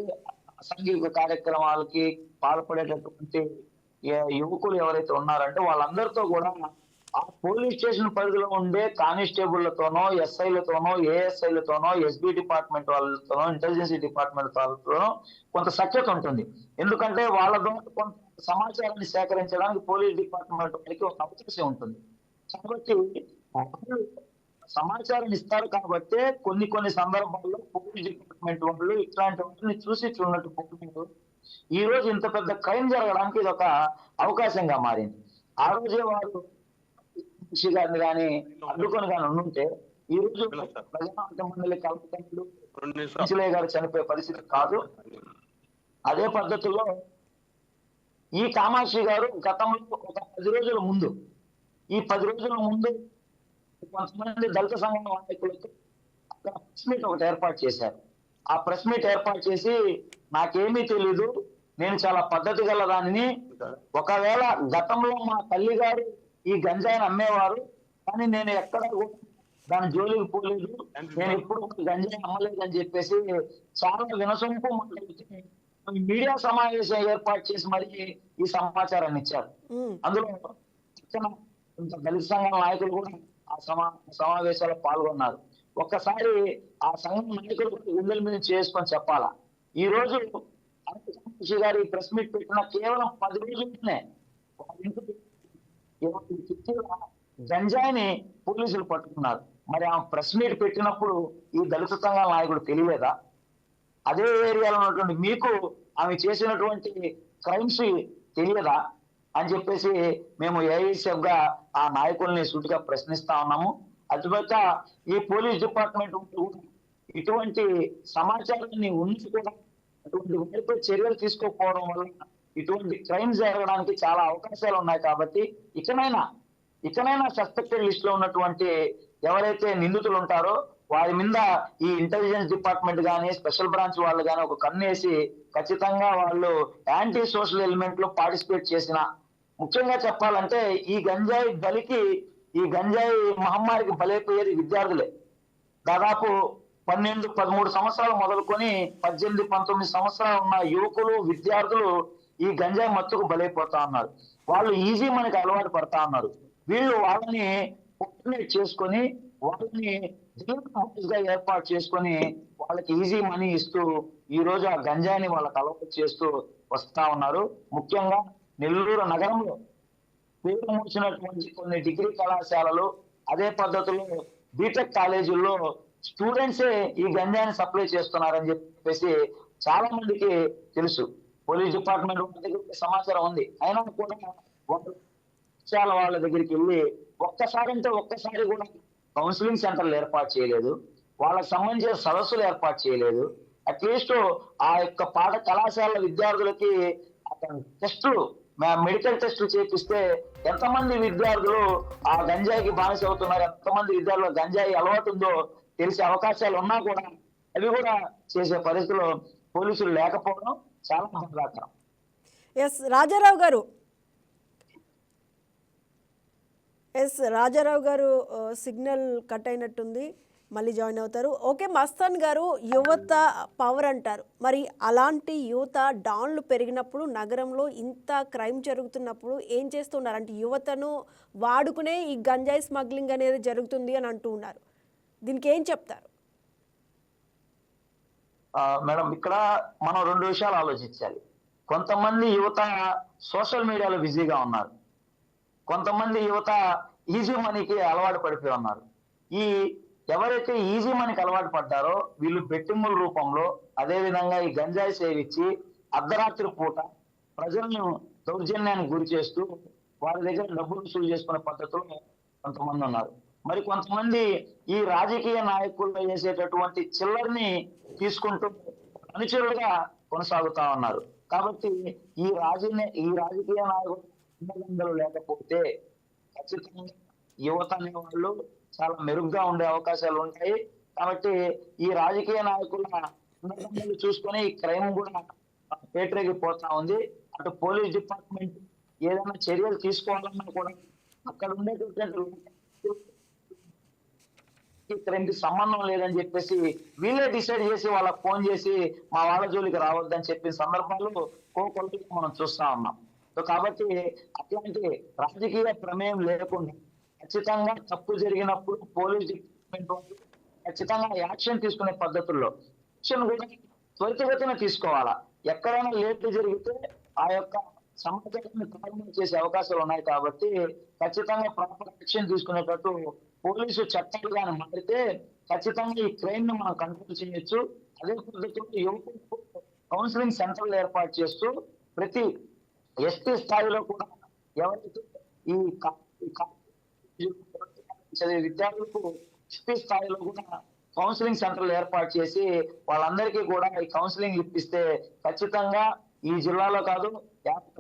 అసాంఘిక కార్యక్రమాలకి పాల్పడేటటువంటి యువకులు ఎవరైతే ఉన్నారంటే వాళ్ళందరితో కూడా ఆ పోలీస్ స్టేషన్ పరిధిలో ఉండే కానిస్టేబుళ్లతోనో, ఎస్ఐలతోనో, ఏఎస్ఐలతోనో, ఎస్బీ డిపార్ట్మెంట్ వాళ్ళతోనో, ఇంటెలిజెన్స్ డిపార్ట్మెంట్ వాళ్ళతోనో కొంత సఖ్యత ఉంటుంది. ఎందుకంటే వాళ్ళ ద్వారా కొంత సమాచారాన్ని సేకరించడానికి పోలీస్ డిపార్ట్మెంట్ వాళ్ళకి ఒక అవకాశం ఉంటుంది. కాబట్టి సమాచారం ఇస్తారు కాబట్టి కొన్ని సందర్భాల్లో పోలీస్ డిపార్ట్మెంట్ వాళ్ళు ఇట్లాంటి వాటిని చూసి చూడనట్టు పోతున్నారు. ఈ రోజు ఇంత పెద్ద క్రైమ్ జరగడానికి ఇది ఒక అవకాశంగా మారింది. ఆ రోజే వారు గారిని కానీ అడ్డుకొని కానీ ఉండుంటే ఈ రోజు ప్రజాంత మండలి కలెక్టర్లు పెంచలయ్య గారు చనిపోయే పరిస్థితి కాదు. అదే పద్ధతిలో ఈ కామాక్షి గారు గతంలో ఒక 10 రోజుల ముందు 10 రోజుల ముందు కొంతమంది దళిత సంఘం నాయకులతో ప్రెస్ మీట్ ఒకటి ఏర్పాటు చేశారు. ఆ ప్రెస్ మీట్ ఏర్పాటు చేసి నాకేమీ తెలీదు, నేను చాలా పద్ధతి గల దానిని, ఒకవేళ గతంలో మా తల్లి గారు ఈ గంజాయిని అమ్మేవారు కానీ నేను ఎక్కడ దాని జోలికి పోలేదు, నేను ఎప్పుడు గంజాయి అమ్మలేదు అని చెప్పేసి చాలా వినసొంపు మీడియా సమావేశం ఏర్పాటు చేసి మరి ఈ సమాచారాన్ని ఇచ్చారు. అందులో దళిత సంఘం నాయకులు కూడా ఆ సమావేశాల్లో పాల్గొన్నారు. ఒక్కసారి ఆ సంఘం నాయకులు గుండెల మీద చేసుకొని చెప్పాలా. ఈ రోజు గారు ఈ ప్రెస్ మీట్ పెట్టిన కేవలం 10 రోజులనే గంజాయిని పోలీసులు పట్టుకున్నారు. మరి ఆ ప్రెస్ మీట్ పెట్టినప్పుడు ఈ దళిత సంఘాల నాయకుడు తెలియలేదా? అదే ఏరియాలో ఉన్నటువంటి మీకు ఆమె చేసినటువంటి క్రైమ్స్ తెలియదా అని చెప్పేసి మేము ఏఐఎస్ఎఫ్ గా ఆ నాయకుల్ని సూటిగా ప్రశ్నిస్తా ఉన్నాము. అటుపక్క ఈ పోలీస్ డిపార్ట్మెంట్ ఇటువంటి సమాచారాన్ని ఉంచి కూడా అటువంటి వారిపై చర్యలు తీసుకోకపోవడం వల్ల ఇటువంటి క్రైమ్స్ జరగడానికి చాలా అవకాశాలు ఉన్నాయి. కాబట్టి ఇకనైనా సస్పెక్టెడ్ లిస్ట్ లో ఉన్నటువంటి ఎవరైతే నిందితులు ఉంటారో వారి మీద ఈ ఇంటెలిజెన్స్ డిపార్ట్మెంట్ కానీ స్పెషల్ బ్రాంచ్ వాళ్ళు కానీ ఒక కన్నేసి ఖచ్చితంగా వాళ్ళు యాంటీ సోషల్ ఎలిమెంట్ లో పార్టిసిపేట్ చేసిన, ముఖ్యంగా చెప్పాలంటే ఈ గంజాయి బలికి ఈ గంజాయి మహమ్మారికి బలైపోయేది విద్యార్థులే. దాదాపు 12-13 సంవత్సరాలు మొదలుకొని 18-19 సంవత్సరాలు ఉన్న యువకులు విద్యార్థులు ఈ గంజాయి మత్తుకు బలైపోతా ఉన్నారు. వాళ్ళు ఈజీ మనకి అలవాటు పడతా ఉన్నారు. వీళ్ళు వాళ్ళని కోఆర్డినేట్ చేసుకొని వాళ్ళని గా ఏర్పాటు చేసుకొని వాళ్ళకి ఈజీ మనీ ఇస్తూ ఈ రోజు ఆ గంజాయిని వాళ్ళకి అలవాటు చేస్తూ వస్తా ఉన్నారు. ముఖ్యంగా నెల్లూరు నగరంలో పేరు మూసినటువంటి కొన్ని డిగ్రీ కళాశాలలు, అదే పద్ధతిలో బీటెక్ కాలేజీల్లో స్టూడెంట్సే ఈ గంజాయిని సప్లై చేస్తున్నారని చెప్పేసి చాలా మందికి తెలుసు. పోలీస్ డిపార్ట్మెంట్ వాళ్ళ దగ్గర సమాచారం ఉంది. అయినా కూడా వాళ్ళ దగ్గరికి వెళ్ళి ఒక్కసారి కూడా కౌన్సిలింగ్ సెంటర్లు ఏర్పాటు చేయలేదు, వాళ్ళకి సంబంధించిన సదస్సులు ఏర్పాటు చేయలేదు. అట్లీస్ట్ ఆ యొక్క పాఠ కళాశాల విద్యార్థులకి టెస్టులు, మెడికల్ టెస్టులు చేపిస్తే ఎంతమంది విద్యార్థులు ఆ గంజాయికి బానిస అవుతున్నారు, ఎంతమంది విద్యార్థులు గంజాయి అలవాటు ఉందో తెలిసే అవకాశాలు ఉన్నా కూడా అవి కూడా చేసే పరిస్థితిలో పోలీసులు లేకపోవడం చాలా బాధాకరం. ఎస్ రాజారావు గారు సిగ్నల్ కట్ అయినట్టుంది, మళ్ళీ జాయిన్ అవుతారు. ఓకే, మస్తాన్ గారు, యువత పవర్ అంటారు. మరి అలాంటి యువత డాన్లు పెరిగినప్పుడు, నగరంలో ఇంత క్రైమ్ జరుగుతున్నప్పుడు ఏం చేస్తున్నారు? అంటే యువతను వాడుకునే ఈ గంజాయి స్మగ్లింగ్ అనేది జరుగుతుంది అని అంటూ ఉన్నారు. దీనికి ఏం చెప్తారు? మేడం, ఇక్కడ మనం 2 విషయాలు ఆలోచించాలి. కొంతమంది యువత సోషల్ మీడియాలో బిజీగా ఉన్నారు, కొంతమంది యువత ఈజీ మనీకి అలవాటు పడిపోయి ఉన్నారు. ఈ ఎవరైతే ఈజీ మనీకి అలవాటు పడ్డారో వీళ్ళు బెట్టింగుల రూపంలో, అదే విధంగా ఈ గంజాయి సేవించి అర్ధరాత్రి పూట ప్రజలను దౌర్జన్యానికి గురి చేస్తూ వారి దగ్గర డబ్బులు వసూలు చేసుకునే పద్ధతులు కొంతమంది ఉన్నారు. మరి కొంతమంది ఈ రాజకీయ నాయకుల్లో చేసేటటువంటి చిల్లర్ని తీసుకుంటూ అనుచరులుగా కొనసాగుతా ఉన్నారు. కాబట్టి ఈ రాజకీయ నాయకులు లేకపోతే ఖచ్చితంగా యువత అనే వాళ్ళు చాలా మెరుగ్గా ఉండే అవకాశాలు ఉంటాయి. కాబట్టి ఈ రాజకీయ నాయకుల సందర్భాలు చూసుకొని ఈ క్రైమ్ కూడా పేటరేగిపోతా ఉంది. అటు పోలీస్ డిపార్ట్మెంట్ ఏదైనా చర్యలు తీసుకోవాలన్నా కూడా అక్కడ ఉండేటటువంటి క్రైమ్కి సంబంధం లేదని చెప్పేసి వీళ్ళే డిసైడ్ చేసి వాళ్ళకి ఫోన్ చేసి మా వాళ్ళ జోలికి రావద్దని చెప్పిన సందర్భాలు కోకొల్లుగా మనం చూస్తా ఉన్నాం. సో కాబట్టి అట్లాంటి రాజకీయ ప్రమేయం లేకుండా ఖచ్చితంగా తప్పు జరిగినప్పుడు పోలీస్ డిపార్ట్మెంట్ వాళ్ళు ఖచ్చితంగా యాక్షన్ తీసుకునే పద్ధతుల్లో యాక్షన్ కూడా త్వరితగతిన తీసుకోవాలా. ఎక్కడైనా లేట్ జరిగితే ఆ యొక్క సమాచారాన్ని ప్రారంభం చేసే అవకాశాలు ఉన్నాయి. కాబట్టి ఖచ్చితంగా ప్రాపర్ యాక్షన్ తీసుకునేటట్టు పోలీసు చట్టాలు కానీ మారితే ఖచ్చితంగా ఈ క్రైమ్ ను మనం కంట్రోల్ చేయొచ్చు. అదే పద్ధతిలో యువకులకు కౌన్సిలింగ్ సెంటర్లు ఏర్పాటు చేస్తూ ప్రతి ఎస్పీ స్థాయిలో కూడా ఎవరైతే ఈ చదివే విద్యార్థులకు ఎస్పీ స్థాయిలో కూడా కౌన్సిలింగ్ సెంటర్లు ఏర్పాటు చేసి వాళ్ళందరికీ కూడా ఈ కౌన్సిలింగ్ ఇప్పిస్తే ఖచ్చితంగా ఈ జిల్లాలో కాదు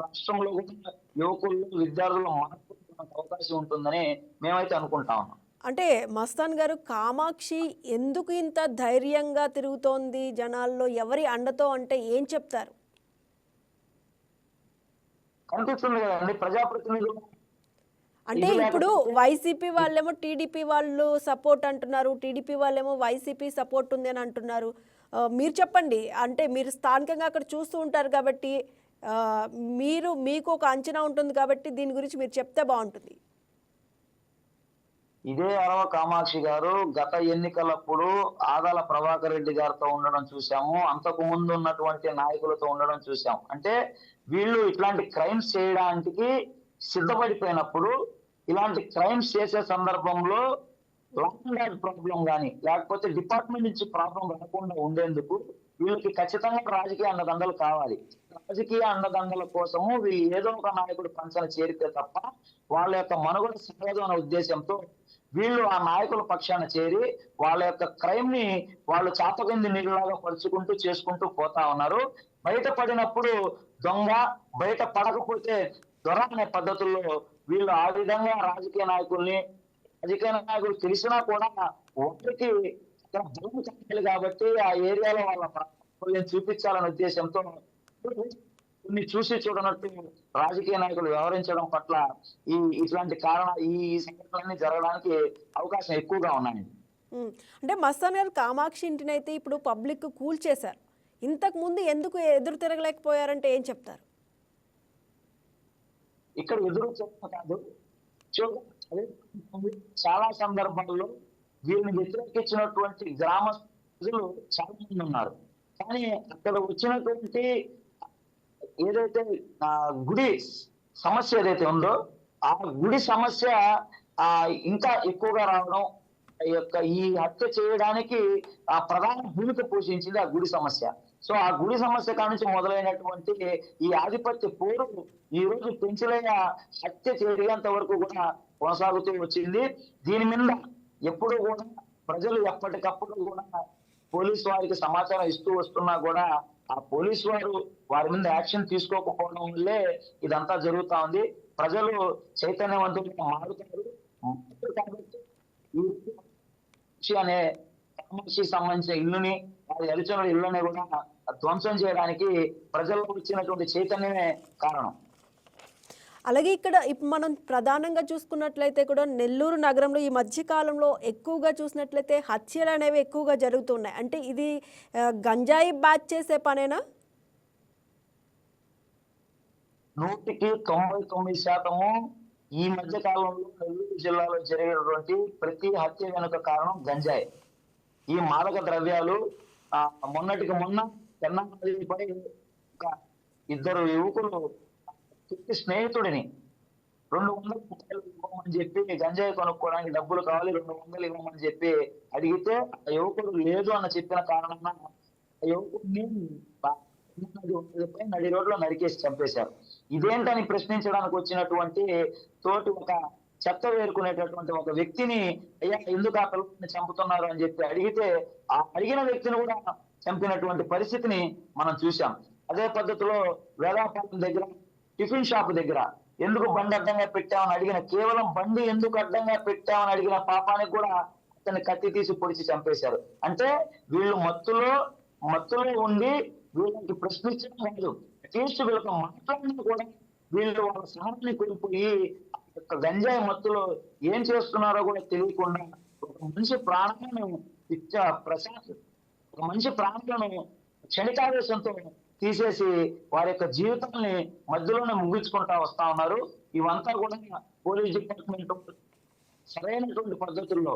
రాష్ట్రంలో కూడా యువకులు విద్యార్థులు మార్పు అవకాశం ఉంటుందని మేమైతే అనుకుంటా ఉన్నాం. అంటే మస్తాన్ గారు, కామాక్షి ఎందుకు ఇంత ధైర్యంగా తిరుగుతోంది జనాల్లో, ఎవరి అండతో అంటే ఏం చెప్తారు? కనిపిస్తుంది కదండి ప్రజాప్రతినిధులు. అంటే ఇప్పుడు వైసీపీ వాళ్ళేమో టీడీపీ వాళ్ళు సపోర్ట్ అంటున్నారు, టీడీపీ వాళ్ళేమో వైసీపీ సపోర్ట్ ఉంది అని అంటున్నారు. మీరు చెప్పండి, అంటే మీరు స్థానికంగా అక్కడ చూస్తూ ఉంటారు కాబట్టి మీకు ఒక అంచనా ఉంటుంది కాబట్టి దీని గురించి మీరు చెప్తే బాగుంటుంది. ఇదే అరవ కామాక్షి గారు గత ఎన్నికలప్పుడు ఆదాల ప్రభాకర్ రెడ్డి గారితో ఉండడం చూసాము, అంతకు ముందు ఉన్నటువంటి నాయకులతో ఉండడం చూసాం. అంటే వీళ్ళు ఇట్లాంటి క్రైమ్స్ చేయడానికి సిద్ధపడిపోయినప్పుడు, ఇలాంటి క్రైమ్స్ చేసే సందర్భంలో లా అండ్ ఆర్డర్ ప్రాబ్లం కానీ లేకపోతే డిపార్ట్మెంట్ నుంచి ప్రాబ్లం రాకుండా ఉండేందుకు వీళ్ళకి ఖచ్చితంగా రాజకీయ అండదండలు కావాలి. రాజకీయ అండదండల కోసము వీళ్ళు ఏదో ఒక నాయకుడు పంచన చేరితే తప్ప వాళ్ళ యొక్క మనుగడ సాగదు అనే ఉద్దేశంతో వీళ్ళు ఆ నాయకుల పక్షాన చేరి వాళ్ళ యొక్క క్రైమ్ ని వాళ్ళు చాపకింది నీళ్ళలాగా పరుచుకుంటూ చేసుకుంటూ పోతా ఉన్నారు. బయటపడినప్పుడు దొంగ, బయట పడకపోతే దొర అనే పద్ధతుల్లో వీళ్ళు ఆ విధంగా రాజకీయ నాయకులు తెలిసినా కూడా ఒకరికి బలం కావాలి కాబట్టి ఆ ఏరియాలో వాళ్ళ చూపించాలనే ఉద్దేశంతో కొన్ని చూసి చూడనట్టు రాజకీయ నాయకులు వ్యవహరించడం పట్ల ఇట్లాంటి ఈ సంఘటనలన్నీ జరగడానికి అవకాశం ఎక్కువగా ఉన్నాయండి. అంటే మస్తాన్ గారు, కామాక్షి ఇంటిని అయితే ఇప్పుడు పబ్లిక్ కూల్ చేశారు, ఇంతకు ముందు ఎందుకు ఎదురు తిరగలేకపోయారంటే ఏం చెప్తారు? ఇక్కడ ఎదురు తిరగడం కాదు, చాలా సందర్భాల్లో వీరిని వ్యతిరేకించినటువంటి గ్రామ ప్రజలు చాలా మంది ఉన్నారు. కానీ అక్కడ వచ్చినటువంటి ఏదైతే గుడి సమస్య ఏదైతే ఉందో ఆ గుడి సమస్య ఇంకా ఎక్కువగా రావడం, ఈ హత్య చేయడానికి ఆ ప్రధాన భూమిక పోషించింది ఆ గుడి సమస్య. సో ఆ గుడి సమస్య కాడ నుంచి మొదలైనటువంటి ఈ ఆధిపత్య పోరు ఈ రోజు పెంచలైన హత్య చేయడంత వరకు కూడా కొనసాగుతూ వచ్చింది. దీని మీద ఎప్పుడు కూడా ప్రజలు ఎప్పటికప్పుడు కూడా పోలీసు వారికి సమాచారం ఇస్తూ వస్తున్నా కూడా ఆ పోలీసు వారు వారి మీద యాక్షన్ తీసుకోకపోవడం వల్లే ఇదంతా జరుగుతా ఉంది. ప్రజలు చైతన్యవంతులుగా మారుతారు కాబట్టి అనే కామాక్షి సంబంధించిన ఇల్లుని, వారి అలిచనుల ఇల్లుని కూడా ధ్వంసం చేయడానికి ప్రజల్లో వచ్చినటువంటి చైతన్యమే కారణం. అలాగే ఇక్కడ ఇప్పుడు మనం ప్రధానంగా చూసుకున్నట్లయితే కూడా నెల్లూరు నగరంలో ఈ మధ్య కాలంలో ఎక్కువగా చూసినట్లయితే హత్యలు అనేవి ఎక్కువగా జరుగుతున్నాయి. అంటే ఇది గంజాయి బ్యాచ్ చేసే పనేనా? 99% ఈ మధ్య కాలంలో నెల్లూరు జిల్లాలో జరిగినటువంటి ప్రతి హత్య వెనుక కారణం గంజాయి. ఈ మాదక ద్రవ్యాలు మొన్నటికి మొన్న చెన్నాపై ఇద్దరు యువకులు స్నేహితుడిని 200 రూపాయలు ఇవ్వమని చెప్పి గంజాయి కొనుక్కోవడానికి డబ్బులు కావాలి 200 ఇవ్వమని చెప్పి అడిగితే ఆ యువకుడు లేదు అన్న చెప్పిన కారణంగా ఆ యువకుడిని నడి రోడ్లో నరికేసి చంపేశారు. ఇదేంటని ప్రశ్నించడానికి వచ్చినటువంటి తోటి ఒక చెత్త వేరుకునేటటువంటి ఒక వ్యక్తిని అయ్యా ఎందుకు ఆ పిల్లల్ని చంపుతున్నారు అని చెప్పి అడిగితే ఆ అడిగిన వ్యక్తిని కూడా చంపినటువంటి పరిస్థితిని మనం చూసాం. అదే పద్ధతిలో వేదాపాలెం దగ్గర టిఫిన్ షాప్ దగ్గర ఎందుకు బండి అడ్డంగా పెట్టామని అడిగిన, కేవలం బండి ఎందుకు అడ్డంగా పెట్టామని అడిగిన పాపానికి కూడా అతన్ని కత్తి తీసి పొడిచి చంపేశారు. అంటే వీళ్ళు మత్తులో ఉండి వీళ్ళకి ప్రశ్నించడం కాదు, అట్లీస్ట్ వీళ్ళకి మాట్లాడినా కూడా వీళ్ళు వాళ్ళ సహనాన్ని కోల్పోయి గంజాయి మత్తులో ఏం చేస్తున్నారో కూడా తెలియకుండా ఒక మనిషి ప్రాణాలను ఒక మనిషి ప్రాణాలను క్షణికావేశంతో తీసేసి వారి యొక్క జీవితాన్ని మధ్యలోనే ముగించుకుంటా వస్తా ఉన్నారు. ఇవంతా కూడా పోలీస్ డిపార్ట్మెంట్ సరైనటువంటి పద్ధతుల్లో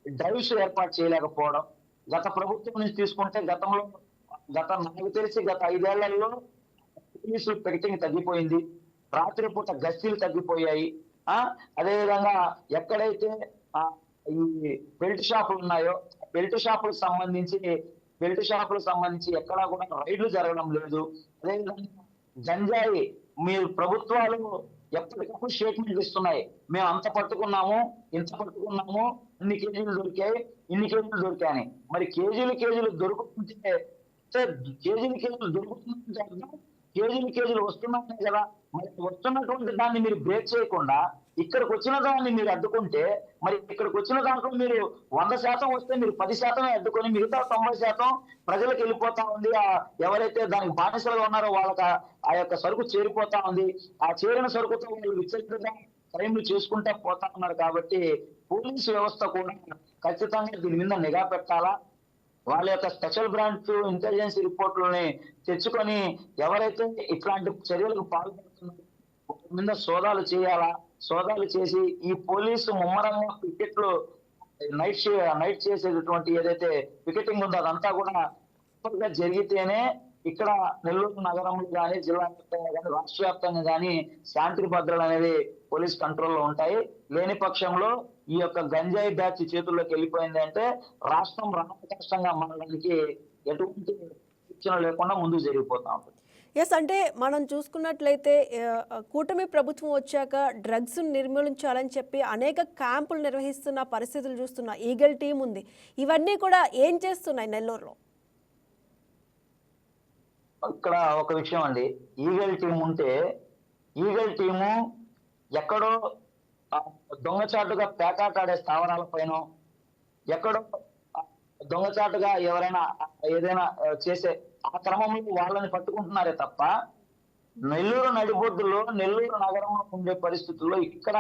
డ్రైవ్స్ ఏర్పాటు చేయలేకపోవడం. గత ప్రభుత్వం నుంచి తీసుకుంటే నాకు తెలిసి గత 5 ఏళ్లలో పోలీసులు పెరిటింగ్ తగ్గిపోయింది, రాత్రిపూట గస్తీలు తగ్గిపోయాయి. అదేవిధంగా ఎక్కడైతే ఈ బెల్ట్ షాపులు ఉన్నాయో బెల్ట్ షాపులకు సంబంధించి ఎక్కడా కూడా రైడ్లు జరగడం లేదు. అదేవిధంగా గంజాయి మీరు ప్రభుత్వాలు ఎప్పటికప్పుడు స్టేట్మెంట్లు ఇస్తున్నాయి, మేము అంత పట్టుకున్నాము, ఇంత పట్టుకున్నాము, ఇన్ని కేజీలు దొరికాయి, ఇన్ని కేజీలు దొరికాయని. మరి కేజీలు దొరుకుతుంటే కేజీలు వస్తున్నాయి కదా. మరి వస్తున్నటువంటి దాన్ని మీరు బ్రేక్ చేయకుండా ఇక్కడికి వచ్చిన దాన్ని మీరు అడ్డుకుంటే, మరి ఇక్కడికి వచ్చిన దాంట్లో మీరు 100% వస్తే మీరు 10% అడ్డుకొని మిగతా 90% ప్రజలకు వెళ్ళిపోతా ఉంది. ఎవరైతే దానికి బానిసలుగా ఉన్నారో వాళ్ళకి ఆ యొక్క సరుకు చేరిపోతా ఉంది. ఆ చేరిన సరుకుతో వాళ్ళు విచ్చలవిడిగా క్రైమ్లు చేసుకుంటా పోతా ఉన్నారు. కాబట్టి పోలీసు వ్యవస్థ కూడా ఖచ్చితంగా దీని మీద నిఘా పెట్టాలా. వాళ్ళ యొక్క స్పెషల్ బ్రాంచ్ ఇంటెలిజెన్స్ రిపోర్ట్లని తెచ్చుకొని ఎవరైతే ఇట్లాంటి చర్యలకు పాల్పడుతున్నారో వాళ్ళ మీద సోదాలు చేయాలా. సోదాలు చేసి ఈ పోలీసు ముమ్మరంగా పికెట్లు నైట్ చేసేటటువంటి ఏదైతే పికెటింగ్ ఉందో అదంతా కూడా జరిగితేనే ఇక్కడ నెల్లూరు నగరంలో కానీ జిల్లా వ్యాప్తంగా కానీ రాష్ట్ర వ్యాప్తంగా కానీ శాంతి భద్రతలు అనేవి పోలీస్ కంట్రోల్లో ఉంటాయి. లేని పక్షంలో ఈ యొక్క గంజాయి బ్యాచ్ చేతుల్లోకి వెళ్ళిపోయింది అంటే రాష్ట్రం కష్టంగా మారడానికి ఎటువంటి సూచన లేకుండా ముందుకు జరిగిపోతా ఉంటుంది. ఎస్, అంటే మనం చూసుకున్నట్లయితే కూటమి ప్రభుత్వం వచ్చాక డ్రగ్స్ నిర్మూలించాలని చెప్పి అనేక క్యాంపులు నిర్వహిస్తున్న పరిస్థితులు చూస్తున్నా. ఈగల్ టీం ఉంది, ఇవన్నీ కూడా ఏం చేస్తున్నాయి నెల్లూరులో? ఇక్కడ ఒక విషయం అండి, ఈగల్ టీం ఉంటే ఈగల్ టీము ఎక్కడో దొంగచాటుగా పేకాటాడే స్థావరాలపైన ఎక్కడో దొంగచాటుగా ఎవరైనా ఏదైనా చేసే ఆ క్రమంలో వాళ్ళని పట్టుకుంటున్నారే తప్ప నెల్లూరు నడిబొడ్డులో నెల్లూరు నగరంలో ఉండే పరిస్థితుల్లో ఇక్కడ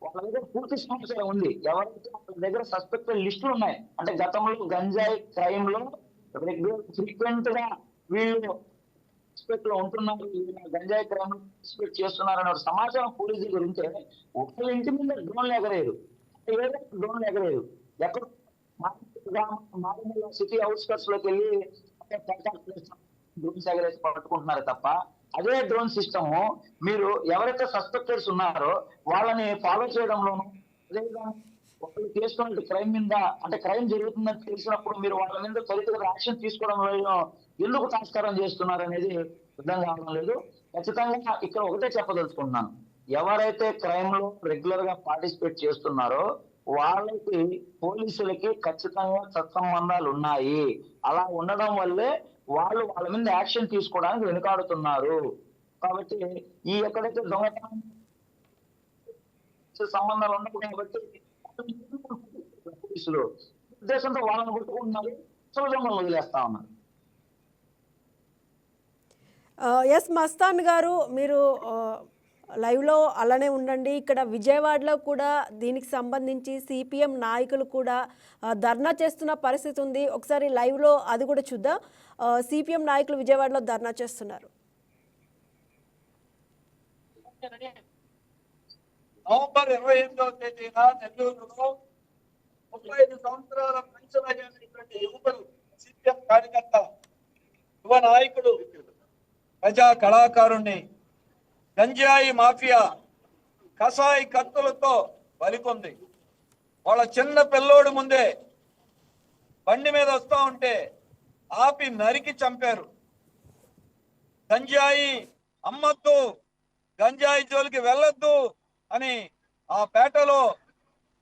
వాళ్ళ దగ్గర పూర్తి సమాచారం ఉంది. ఎవరైతే వాళ్ళ దగ్గర సస్పెక్టెడ్ లిస్టులు ఉన్నాయి, అంటే గతంలో గంజాయి క్రైమ్ లో ఫ్రీక్వెంట్ గా వీళ్ళు సస్పెక్ట్ లో ఉంటున్నారు, గంజాయి క్రైమ్ సస్పెక్ట్ చేస్తున్నారు అనే సమాచారం పోలీసు దగ్గర ఉంటే ఒకళ్ళ ఇంటి మీద డ్రోన్లు ఎగరేరు, ఎక్కడ సిటీ అవుట్స్కట్స్ లోకి వెళ్ళి డ్రోన్స్ ఎగరేసి పట్టుకుంటున్నారు తప్ప అదే డ్రోన్ సిస్టమ్ మీరు ఎవరైతే సస్పెక్టెడ్స్ ఉన్నారో వాళ్ళని ఫాలో చేయడంలోను, అదేవిధంగా వాళ్ళు చేస్తున్న క్రైమ్ మీద, అంటే క్రైమ్ జరుగుతుందని తెలిసినప్పుడు మీరు వాళ్ళ మీద త్వరితగత యాక్షన్ తీసుకోవడంలో ఎందుకు తాస్కారం చేస్తున్నారు అనేది అర్థం కావడం లేదు. ఖచ్చితంగా ఇక్కడ ఒకటే చెప్పదలుచుకుంటున్నాను, ఎవరైతే క్రైమ్ లో రెగ్యులర్ గా పార్టిసిపేట్ చేస్తున్నారో వాళ్ళకి పోలీసులకి ఖచ్చితంగా సత్సంబంధాలు ఉన్నాయి. అలా ఉండడం వల్లే వాళ్ళు వాళ్ళ మీద యాక్షన్ తీసుకోవడానికి వెనుకాడుతున్నారు. కాబట్టి ఈ ఎక్కడైతే దొంగతనం సంబంధాలు ఉండవు కాబట్టి పోలీసులు ఉద్దేశంతో వాళ్ళని కొట్టుకుంటున్నారు, సోజంలో వదిలేస్తా ఉన్నారు. ఎస్ మస్తాన్ గారు, మీరు లైవ్లో అలానే ఉండండి. ఇక్కడ విజయవాడలో కూడా దీనికి సంబంధించి సిపిఎం నాయకులు కూడా ధర్నా చేస్తున్న పరిస్థితి ఉంది. ఒకసారి లైవ్లో అది కూడా చూద్దాం. సిపిఎం నాయకులు విజయవాడలో ధర్నా చేస్తున్నారు. నవంబర్ 28వ తేదీన నెల్లూరులో 35 సంవత్సరాల పెన్షనైనటువంటి యువకుడు, సిపిఎం కార్యకర్త, యువ నాయకుడు, ప్రజా కళాకారుణ్ణి గంజాయి మాఫియా కసాయి కత్తులతో బలికొంది. వాళ్ళ చిన్న పిల్లోడు ముందే బండి మీద వస్తా ఉంటే ఆపి నరికి చంపారు. గంజాయి అమ్మద్దు, గంజాయి జోలికి వెళ్ళొద్దు అని ఆ పేటలో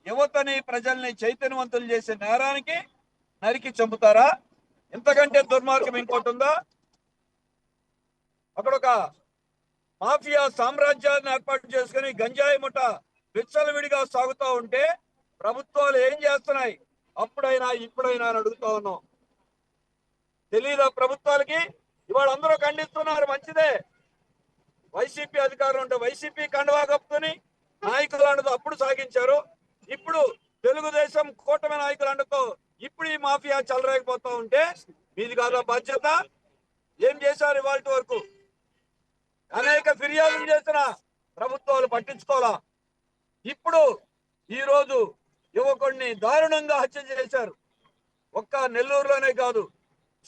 యువతని, ప్రజల్ని చైతన్యవంతులు చేసే నేరానికి నరికి చంపుతారా? ఇంతకంటే దుర్మార్గం ఇంకోటి ఉందా? అక్కడ ఒక మాఫియా సామ్రాజ్యాన్ని ఏర్పాటు చేసుకుని గంజాయి ముఠ విచ్చలవిడిగా సాగుతూ ఉంటే ప్రభుత్వాలు ఏం చేస్తున్నాయి? అప్పుడైనా ఇప్పుడైనా అని అడుగుతా ఉన్నాం. తెలీదా ప్రభుత్వాలకి? ఇవాళ అందరూ ఖండిస్తున్నారు, మంచిదే. వైసీపీ అధికారులు ఉంటే వైసీపీ కండువా కప్పుకొని నాయకుల అండతో అప్పుడు సాగించారు. ఇప్పుడు తెలుగుదేశం కూటమి నాయకుల అండతో ఇప్పుడు ఈ మాఫియా చెలరేగిపోతా ఉంటే మీది కాదా బాధ్యత? ఏం చేశారు ఇవాళ వరకు? అనేక ఫిర్యాదులు చేసిన ప్రభుత్వాలు పట్టించుకోవాలా. ఇప్పుడు ఈ రోజు యువకుడిని దారుణంగా హత్య చేశారు. ఒక్క నెల్లూరులోనే కాదు,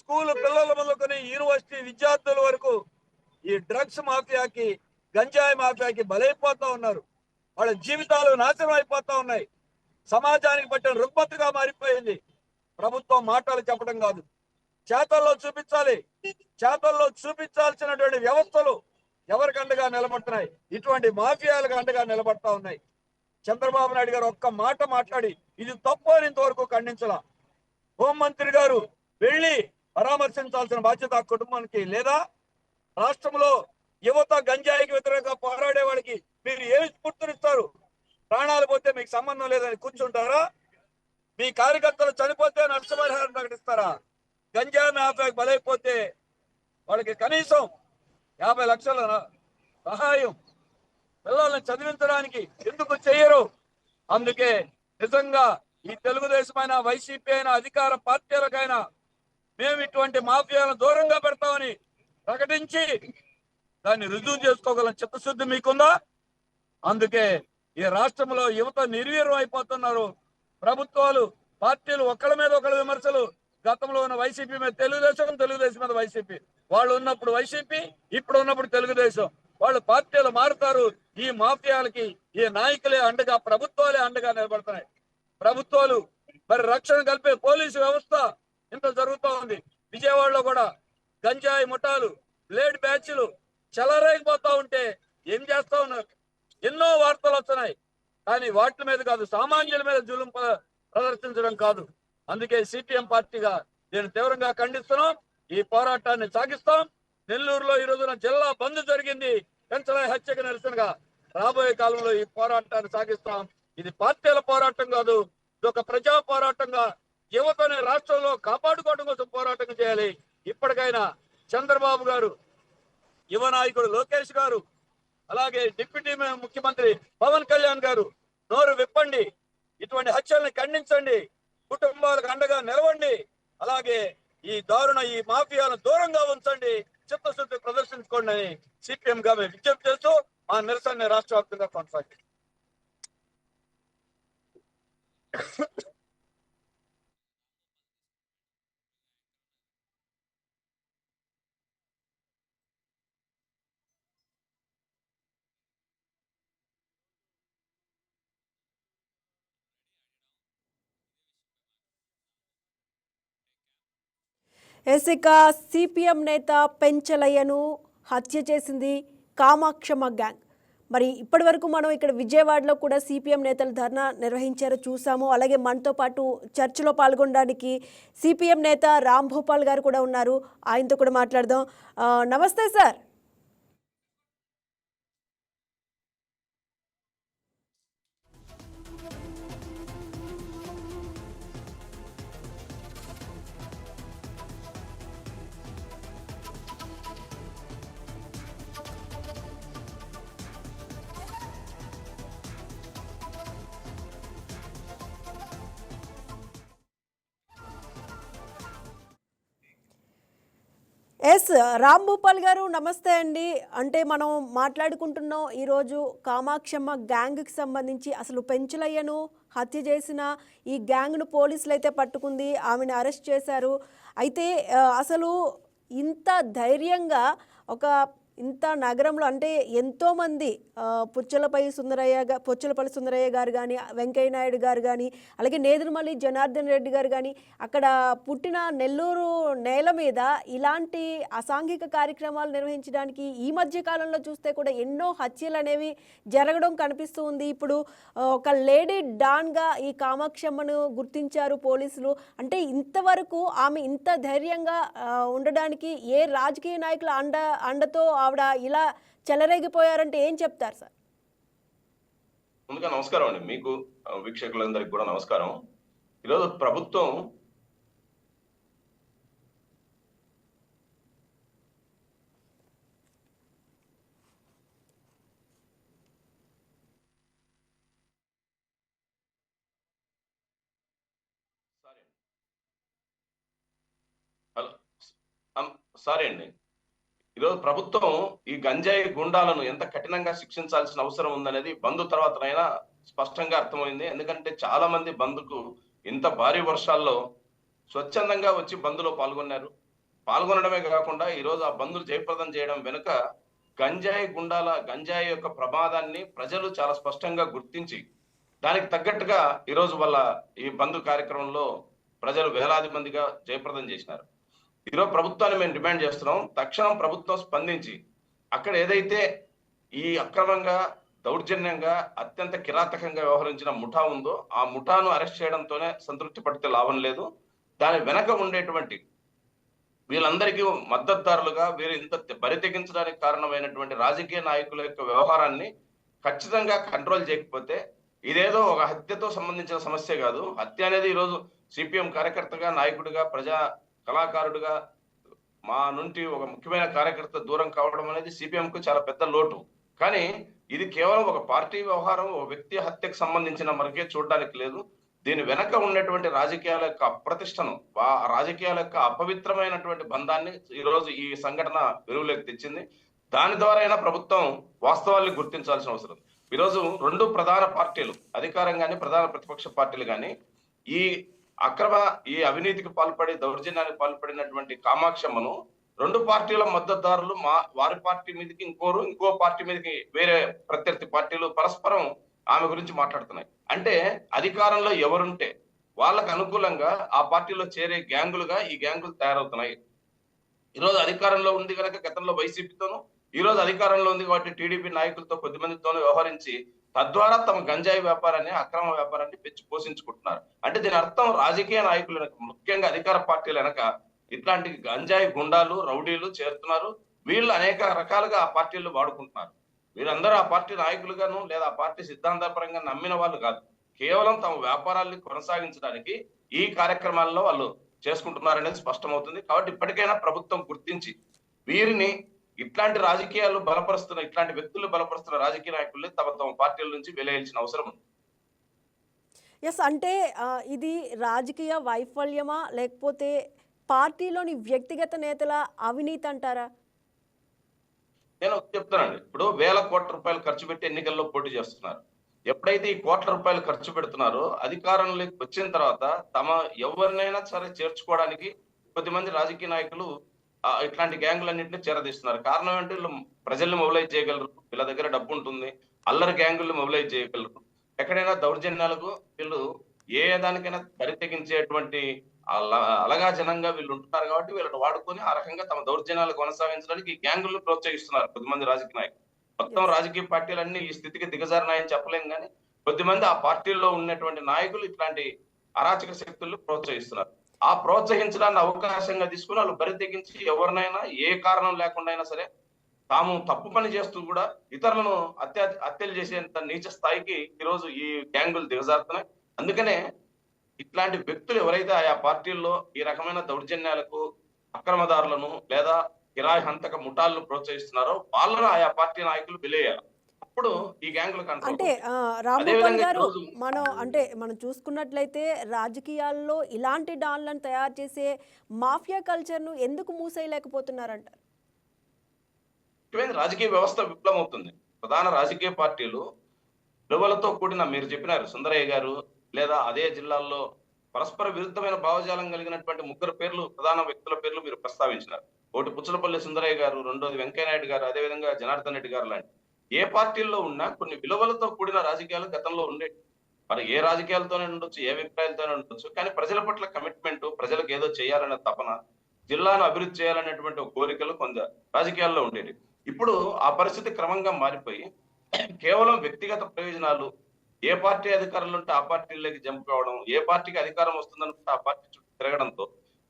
స్కూల్ పిల్లల మొదలుకొని యూనివర్సిటీ విద్యార్థుల వరకు ఈ డ్రగ్స్ మాఫియాకి, గంజాయి మాఫియాకి బలైపోతా ఉన్నారు. వాళ్ళ జీవితాలు నాశనం అయిపోతా ఉన్నాయి. సమాజానికి పట్టిన రుగ్మతగా మారిపోయింది. ప్రభుత్వం మాటలు చెప్పడం కాదు, చేతల్లో చూపించాలి. చేతల్లో చూపించాల్సినటువంటి వ్యవస్థలు ఎవరికి అండగా నిలబడుతున్నాయి? ఇటువంటి మాఫియాలకు అండగా నిలబడతా ఉన్నాయి. చంద్రబాబు నాయుడు గారు ఒక్క మాట మాట్లాడి ఇది తప్పు అని ఇంతవరకు ఖండించలా. హోంమంత్రి గారు వెళ్ళి పరామర్శించాల్సిన బాధ్యత ఆ కుటుంబానికి లేదా? రాష్ట్రంలో యువత గంజాయికి వ్యతిరేకంగా పోరాడే వాళ్ళకి మీరు ఏమి స్ఫూర్తినిస్తారు? ప్రాణాలు పోతే మీకు సంబంధం లేదని కూర్చుంటారా? మీ కార్యకర్తలు చనిపోతే నష్టపరిహారం ప్రకటిస్తారా? గంజాయి మాఫియాకి బలైపోతే వాళ్ళకి కనీసం 50 లక్షల సహాయం పిల్లల్ని చదివించడానికి ఎందుకు చేయరు? అందుకే నిజంగా ఈ తెలుగుదేశమైన, వైసీపీ అయినా, అధికార పార్టీలకైనా మేము ఇటువంటి మాఫియాలను దూరంగా పెడతామని ప్రకటించి దాన్ని రుజువు చేసుకోగల చిత్తశుద్ధి మీకుందా? అందుకే ఈ రాష్ట్రంలో యువత నిర్వీర్యం అయిపోతున్నారు. ప్రభుత్వాలు, పార్టీలు ఒకళ్ళ మీద ఒకళ్ళ విమర్శలు. గతంలో ఉన్న వైసీపీ మీద తెలుగుదేశం, తెలుగుదేశం మీద వైసీపీ. వాళ్ళు ఉన్నప్పుడు వైసీపీ, ఇప్పుడు ఉన్నప్పుడు తెలుగుదేశం. వాళ్ళు పార్టీలు మారుతారు. ఈ మాఫియాలకి ఈ నాయకులే అండగా, ప్రభుత్వాలే అండగా నిలబడుతున్నాయి. ప్రభుత్వాలు మరి రక్షణ కల్పే పోలీసు వ్యవస్థ ఇంత జరుగుతూ ఉంది. విజయవాడలో కూడా గంజాయి ముఠాలు, బ్లేడ్ బ్యాచ్లు చెలరేగిపోతా ఉంటే ఏం చేస్తా ఉన్నారు? ఎన్నో వార్తలు వస్తున్నాయి, కానీ వాటి మీద కాదు, సామాన్యుల మీద జులుం ప్రదర్శించడం కాదు. అందుకే సిపిఎం పార్టీగా దీన్ని తీవ్రంగా ఖండిస్తున్నాం. ఈ పోరాటాన్ని సాగిస్తాం. నెల్లూరులో ఈ రోజున జిల్లా బంద్ జరిగింది పెంచలాయి హత్యకు నిరసనగా. రాబోయే కాలంలో ఈ పోరాటాన్ని సాగిస్తాం. ఇది పార్టీల పోరాటం కాదు, ఇది ఒక ప్రజా పోరాటంగా యువతని రాష్ట్రంలో కాపాడుకోవడం కోసం పోరాటం చేయాలి. ఇప్పటికైనా చంద్రబాబు గారు, యువ నాయకుడు లోకేష్ గారు, అలాగే డిప్యూటీ ముఖ్యమంత్రి పవన్ కళ్యాణ్ గారు నోరు విప్పండి. ఇటువంటి హత్యల్ని ఖండించండి. కుటుంబాలకు అండగా నిలవండి. అలాగే ఈ దారుణ ఈ మాఫియాను దూరంగా ఉంచండి. చిత్తశుద్ధి ప్రదర్శించుకోండి అని సిపిఎం గా మేము విజ్ఞప్తి చేస్తూ ఆ నిరసనని రాష్ట్ర వ్యాప్తంగా కొనసాగిస్తాం. ఇక సిపిఎం నేత పెంచలయ్యను హత్య చేసింది కామాక్షమ్మ గ్యాంగ్. మరి ఇప్పటి వరకు మనం ఇక్కడ విజయవాడలో కూడా సిపిఎం నేతలు ధర్నా నిర్వహించారో చూసాము. అలాగే మనతో పాటు చర్చలో పాల్గొనడానికి సిపిఎం నేత రామ్ భూపాల్ గారు కూడా ఉన్నారు. ఆయనతో కూడా మాట్లాడదాం. నమస్తే సార్. రామ్ భూపాల్ గారు నమస్తే అండి. అంటే మనం మాట్లాడుకుంటున్నాం ఈరోజు కామాక్షమ్మ గ్యాంగ్కి సంబంధించి. అసలు పెంచలయ్యను హత్య చేసిన ఈ గ్యాంగ్ను పోలీసులు అయితే పట్టుకుంది, ఆమెను అరెస్ట్ చేశారు. అయితే అసలు ఇంత ధైర్యంగా ఇంత నగరంలో అంటే ఎంతోమంది పుచ్చలపల్లి సుందరయ్య గారు కానీ, వెంకయ్య నాయుడు గారు కానీ, అలాగే నేదురుమల్లి జనార్దన్ రెడ్డి గారు కానీ, అక్కడ పుట్టిన నెల్లూరు నేల మీద ఇలాంటి అసాంఘిక కార్యక్రమాలు నిర్వహించడానికి ఈ మధ్య కాలంలో చూస్తే కూడా ఎన్నో హత్యలు అనేవి జరగడం కనిపిస్తూ ఉంది. ఇప్పుడు ఒక లేడీ డాన్గా ఈ కామాక్షమ్మను గుర్తించారు పోలీసులు. అంటే ఇంతవరకు ఆమె ఇంత ధైర్యంగా ఉండడానికి ఏ రాజకీయ నాయకుల అండతో ఆవిడ ఇలా చెలరేగిపోయారంటే ఏం చెప్తారు సార్? ముందుగా నమస్కారం అండి, మీకు వీక్షకులందరికీ కూడా నమస్కారం. ఈరోజు ప్రభుత్వం సారీ అండి, ఈరోజు ప్రభుత్వం ఈ గంజాయి గుండాలను ఎంత కఠినంగా శిక్షించాల్సిన అవసరం ఉందనేది బంద్ తర్వాతనైనా స్పష్టంగా అర్థమైంది. ఎందుకంటే చాలా మంది బంద్కు ఇంత భారీ వర్షాల్లో స్వచ్ఛందంగా వచ్చి బంద్లో పాల్గొనడమే కాకుండా ఈరోజు ఆ బంద్లు జయప్రదం చేయడం వెనుక గంజాయి యొక్క ప్రమాదాన్ని ప్రజలు చాలా స్పష్టంగా గుర్తించి దానికి తగ్గట్టుగా ఈరోజు వాళ్ళ ఈ బంద్ కార్యక్రమంలో ప్రజలు వేలాది మందిగా జయప్రదం చేసినారు. ఈరోజు ప్రభుత్వాన్ని మేము డిమాండ్ చేస్తున్నాం, తక్షణం ప్రభుత్వం స్పందించి అక్కడ ఏదైతే ఈ అక్రమంగా దౌర్జన్యంగా అత్యంత కిరాతకంగా వ్యవహరించిన ముఠా ఉందో ఆ ముఠాను అరెస్ట్ చేయడంతోనే సంతృప్తి పడితే లాభం లేదు. దాని వెనక ఉండేటువంటి వీళ్ళందరికీ మద్దతుదారులుగా వీరు ఇంత బరి తెగించడానికి కారణమైనటువంటి రాజకీయ నాయకుల యొక్క వ్యవహారాన్ని ఖచ్చితంగా కంట్రోల్ చేయకపోతే ఇదేదో ఒక హత్యతో సంబంధించిన సమస్య కాదు. హత్య అనేది ఈరోజు సిపిఎం కార్యకర్తగా, నాయకుడిగా, ప్రజా కళాకారుడిగా మా నుండి ఒక ముఖ్యమైన కార్యకర్త దూరం కావడం అనేది సిపిఎంకు చాలా పెద్ద లోటు. కానీ ఇది కేవలం ఒక పార్టీ వ్యవహారం, ఒక వ్యక్తి హత్యకు సంబంధించిన మరకే చూడడానికి లేదు. దీని వెనక ఉన్నటువంటి రాజకీయాల యొక్క అప్రతిష్టను, ఆ రాజకీయాల యొక్క అపవిత్రమైనటువంటి బంధాన్ని ఈరోజు ఈ సంఘటన వెలుగులోకి తెచ్చింది. దాని ద్వారా అయినా ప్రభుత్వం వాస్తవాల్ని గుర్తించాల్సిన అవసరం. ఈరోజు రెండు ప్రధాన పార్టీలు, అధికారం కానీ ప్రధాన ప్రతిపక్ష పార్టీలు కానీ ఈ అవినీతికి పాల్పడి దౌర్జన్యానికి పాల్పడినటువంటి కామాక్షమ్మను రెండు పార్టీల మద్దతుదారులు వారి పార్టీ మీదకి ఇంకో పార్టీ మీదకి వేరే ప్రత్యర్థి పార్టీలు పరస్పరం ఆమె గురించి మాట్లాడుతున్నాయి. అంటే అధికారంలో ఎవరుంటే వాళ్ళకు అనుకూలంగా ఆ పార్టీలో చేరే గ్యాంగులుగా ఈ గ్యాంగులు తయారవుతున్నాయి. ఈరోజు అధికారంలో ఉంది కనుక గతంలో వైసీపీతోనూ, ఈ రోజు అధికారంలో ఉంది కాబట్టి టీడీపీ నాయకులతో కొద్దిమందితోనూ వ్యవహరించి తద్వారా తమ గంజాయి వ్యాపారాన్ని, అక్రమ వ్యాపారాన్ని పెంచి పోషించుకుంటున్నారు. అంటే దీని అర్థం రాజకీయ నాయకులు ముఖ్యంగా అధికార పార్టీలు వెనక ఇట్లాంటి గంజాయి గుండాలు, రౌడీలు చేరుతున్నారు. వీళ్ళు అనేక రకాలుగా ఆ పార్టీలు వాడుకుంటున్నారు. వీరందరూ ఆ పార్టీ నాయకులుగాను లేదా ఆ పార్టీ సిద్ధాంతపరంగా నమ్మిన వాళ్ళు కాదు. కేవలం తమ వ్యాపారాన్ని కొనసాగించడానికి ఈ కార్యక్రమాల్లో వాళ్ళు చేసుకుంటున్నారనేది స్పష్టమవుతుంది. కాబట్టి ఇప్పటికైనా ప్రభుత్వం గుర్తించి వీరిని ఇట్లాంటి రాజకీయాలు బలపరుస్తున్న, ఇట్లాంటి వ్యక్తులు బలపరుస్తున్న రాజకీయ నాయకుల్ని తమ పార్టీల నుంచి వెలివేయాల్సిన అవసరం ఉంది. ఎస్, అంటే ఇది రాజకీయ వైఫల్యమా లేకపోతే పార్టీలోని వ్యక్తిగత నేతల అవినీతి అంటారా? నేను చెప్తానండి, ఇప్పుడు వేల కోట్ల రూపాయలు ఖర్చు పెట్టి ఎన్నికల్లో పోటీ చేస్తున్నారు. ఎప్పుడైతే ఈ కోట్ల రూపాయలు ఖర్చు పెడుతున్నారో అధికారంలోకి వచ్చిన తర్వాత ఎవరినైనా సరే చేర్చుకోవడానికి కొద్దిమంది రాజకీయ నాయకులు ఇట్లాంటి గ్యాంగులన్నింటినీ చేరదీస్తున్నారు. కారణం ఏంటి? వీళ్ళు ప్రజల్ని మొబిలైజ్ చేయగలరు, వీళ్ళ దగ్గర డబ్బు ఉంటుంది, అల్లరి గ్యాంగుల్ని మొబిలైజ్ చేయగలరు. ఎక్కడైనా దౌర్జన్యాలకు వీళ్ళు ఏ దానికైనా బరి తెగించేటువంటి అలగాజనంగా వీళ్ళు ఉంటున్నారు కాబట్టి వీళ్ళని వాడుకొని ఆ రకంగా తమ దౌర్జన్యాలు కొనసాగించడానికి ఈ గ్యాంగులను ప్రోత్సహిస్తున్నారు కొద్దిమంది రాజకీయ నాయకులు. మొత్తం ఎస్. రాజకీయ పార్టీలన్నీ ఈ స్థితికి దిగజారినాయని చెప్పలేం కానీ కొద్దిమంది ఆ పార్టీల్లో ఉన్నటువంటి నాయకులు ఇట్లాంటి అరాచక శక్తులను ప్రోత్సహిస్తున్నారు. ఆ ప్రోత్సహించడాన్ని అవకాశంగా తీసుకుని వాళ్ళు బరి తెగించి ఎవరినైనా ఏ కారణం లేకుండా అయినా సరే తాము తప్పు పని చేస్తూ కూడా ఇతరులను హత్యలు చేసేంత నీచ స్థాయికి ఈరోజు ఈ గ్యాంగులు దిగజారుతున్నాయి. అందుకనే ఇట్లాంటి వ్యక్తులు ఎవరైతే ఆయా పార్టీల్లో ఈ రకమైన దౌర్జన్యాలకు అక్రమదారులను లేదా కిరాయి హంతక ముఠాలను ప్రోత్సహిస్తున్నారో వాళ్ళను ఆయా పార్టీ నాయకులు వెలేయాలి. అప్పుడు ఈ గ్యాంగులు కంట్రోల్ అంటే రామ్మోహన్ గారు, మనం చూసుకున్నట్లయితే రాజకీయాల్లో ఇలాంటి డాన్లను తయారు చేసే మాఫియా కల్చర్ను ఎందుకు మూసేయలేకపోతున్నారంటారు? రాజకీయ వ్యవస్థ విఫలమవుతుంది. ప్రధాన రాజకీయ పార్టీలు విలువలతో కూడిన, మీరు చెప్పినారు సుందరయ్య గారు, లేదా అదే జిల్లాల్లో పరస్పర విరుద్ధమైన భావజాలం కలిగినటువంటి ముగ్గురు పేర్లు, ప్రధాన వ్యక్తుల పేర్లు మీరు ప్రస్తావించినారు. ఒకటి పుచ్చలపల్లి సుందరయ్య గారు, రెండోది వెంకయ్యనాయుడు గారు, అదేవిధంగా జనార్దన్ రెడ్డి గారు లాంటి ఏ పార్టీల్లో ఉన్నా కొన్ని విలువలతో కూడిన రాజకీయాలు గతంలో ఉండేవి. మరి ఏ రాజకీయాలతోనే ఉండొచ్చు, ఏ అభిప్రాయాలతోనే ఉండొచ్చు, కానీ ప్రజల పట్ల కమిట్మెంట్, ప్రజలకు ఏదో చేయాలనే తపన, జిల్లాను అభివృద్ధి చేయాలనేటువంటి కోరికలు కొంత రాజకీయాల్లో ఉండేవి. ఇప్పుడు ఆ పరిస్థితి క్రమంగా మారిపోయి కేవలం వ్యక్తిగత ప్రయోజనాలు, ఏ పార్టీ అధికారంలో ఉంటే ఆ పార్టీలోకి జంప్ కావడం, ఏ పార్టీకి అధికారం వస్తుందనుకుంటే ఆ పార్టీ చుట్టూ తిరగడంతో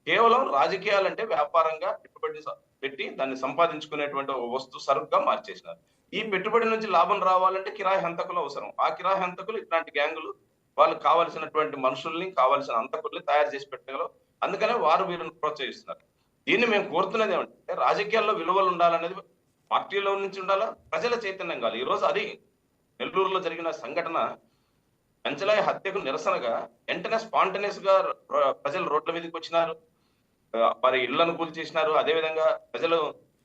కేవలం రాజకీయాలంటే వ్యాపారంగా పెట్టుబడి పెట్టి దాన్ని సంపాదించుకునేటువంటి ఒక వస్తు సరుకుగా మార్చేసినారు. ఈ పెట్టుబడి నుంచి లాభం రావాలంటే కిరాయి హంతకులు అవసరం. ఆ కిరాయి హంతకులు ఇట్లాంటి గ్యాంగులు వాళ్ళకి కావాల్సినటువంటి మనుషుల్ని, కావాల్సిన హంతకుల్ని తయారు చేసి పెట్టగలరు. అందుకనే వారు వీరిని ప్రోత్సహిస్తున్నారు. దీన్ని మేము కోరుతున్నది ఏమంటే రాజకీయాల్లో విలువలు ఉండాలనేది పార్టీలో నుంచి ఉండాలా, ప్రజల చైతన్యం కావాలి. ఈ రోజు అది నెల్లూరులో జరిగిన సంఘటన పెంచలయ్య హత్యకు నిరసనగా వెంటనే స్పాంటనియస్ గా ప్రజలు రోడ్ల మీదకి వచ్చినారు, వారి ఇళ్లను కూల్చేసినారు. అదేవిధంగా ప్రజలు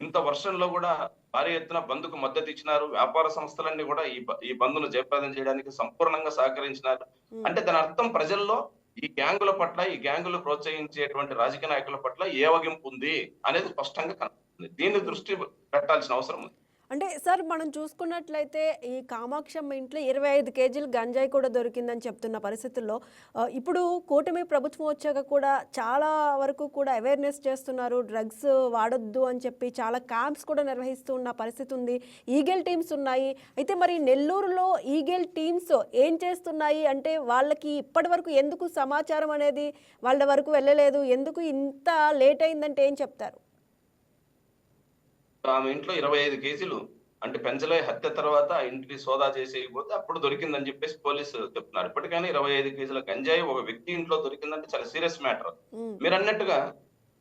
ఇంత వర్షంలో కూడా భారీ ఎత్తున బంద్కు మద్దతు ఇచ్చినారు. వ్యాపార సంస్థలన్నీ కూడా ఈ బంద్ను జయప్రదం చేయడానికి సంపూర్ణంగా సహకరించినారు. అంటే దాని అర్థం ప్రజల్లో ఈ గ్యాంగుల పట్ల, ఈ గ్యాంగులు ప్రోత్సహించేటువంటి రాజకీయ నాయకుల పట్ల ఏవగింపు ఉంది అనేది స్పష్టంగా కనపడుతుంది. దీన్ని దృష్టి పెట్టాల్సిన అవసరం ఉంది. అంటే సార్, మనం చూసుకున్నట్లయితే ఈ కామాక్షమ్మ ఇంట్లో 25 కేజీలు గంజాయి కూడా దొరికిందని చెప్తున్న పరిస్థితుల్లో ఇప్పుడు కూటమి ప్రభుత్వం వచ్చాక కూడా చాలా వరకు కూడా అవేర్నెస్ చేస్తున్నారు, డ్రగ్స్ వాడొద్దు అని చెప్పి చాలా క్యాంప్స్ కూడా నిర్వహిస్తూ ఉన్న పరిస్థితి ఉంది. ఈగల్ టీమ్స్ ఉన్నాయి. అయితే మరి నెల్లూరులో ఈగల్ టీమ్స్ ఏం చేస్తున్నాయి అంటే వాళ్ళకి ఇప్పటి వరకు ఎందుకు సమాచారం అనేది వాళ్ళ వరకు వెళ్ళలేదు, ఎందుకు ఇంత లేట్ అయిందంటే ఏం చెప్తారు? ఆమె ఇంట్లో 25 కేజీలు అంటే పెంచలయ్య హత్య తర్వాత ఆ ఇంటిని సోదా చేసేయకపోతే అప్పుడు దొరికిందని చెప్పేసి పోలీసు చెప్తున్నారు. ఇప్పటికైనా 25 కేజీల గంజాయి ఒక వ్యక్తి ఇంట్లో దొరికిందంటే చాలా సీరియస్ మ్యాటర్. మీరు అన్నట్టుగా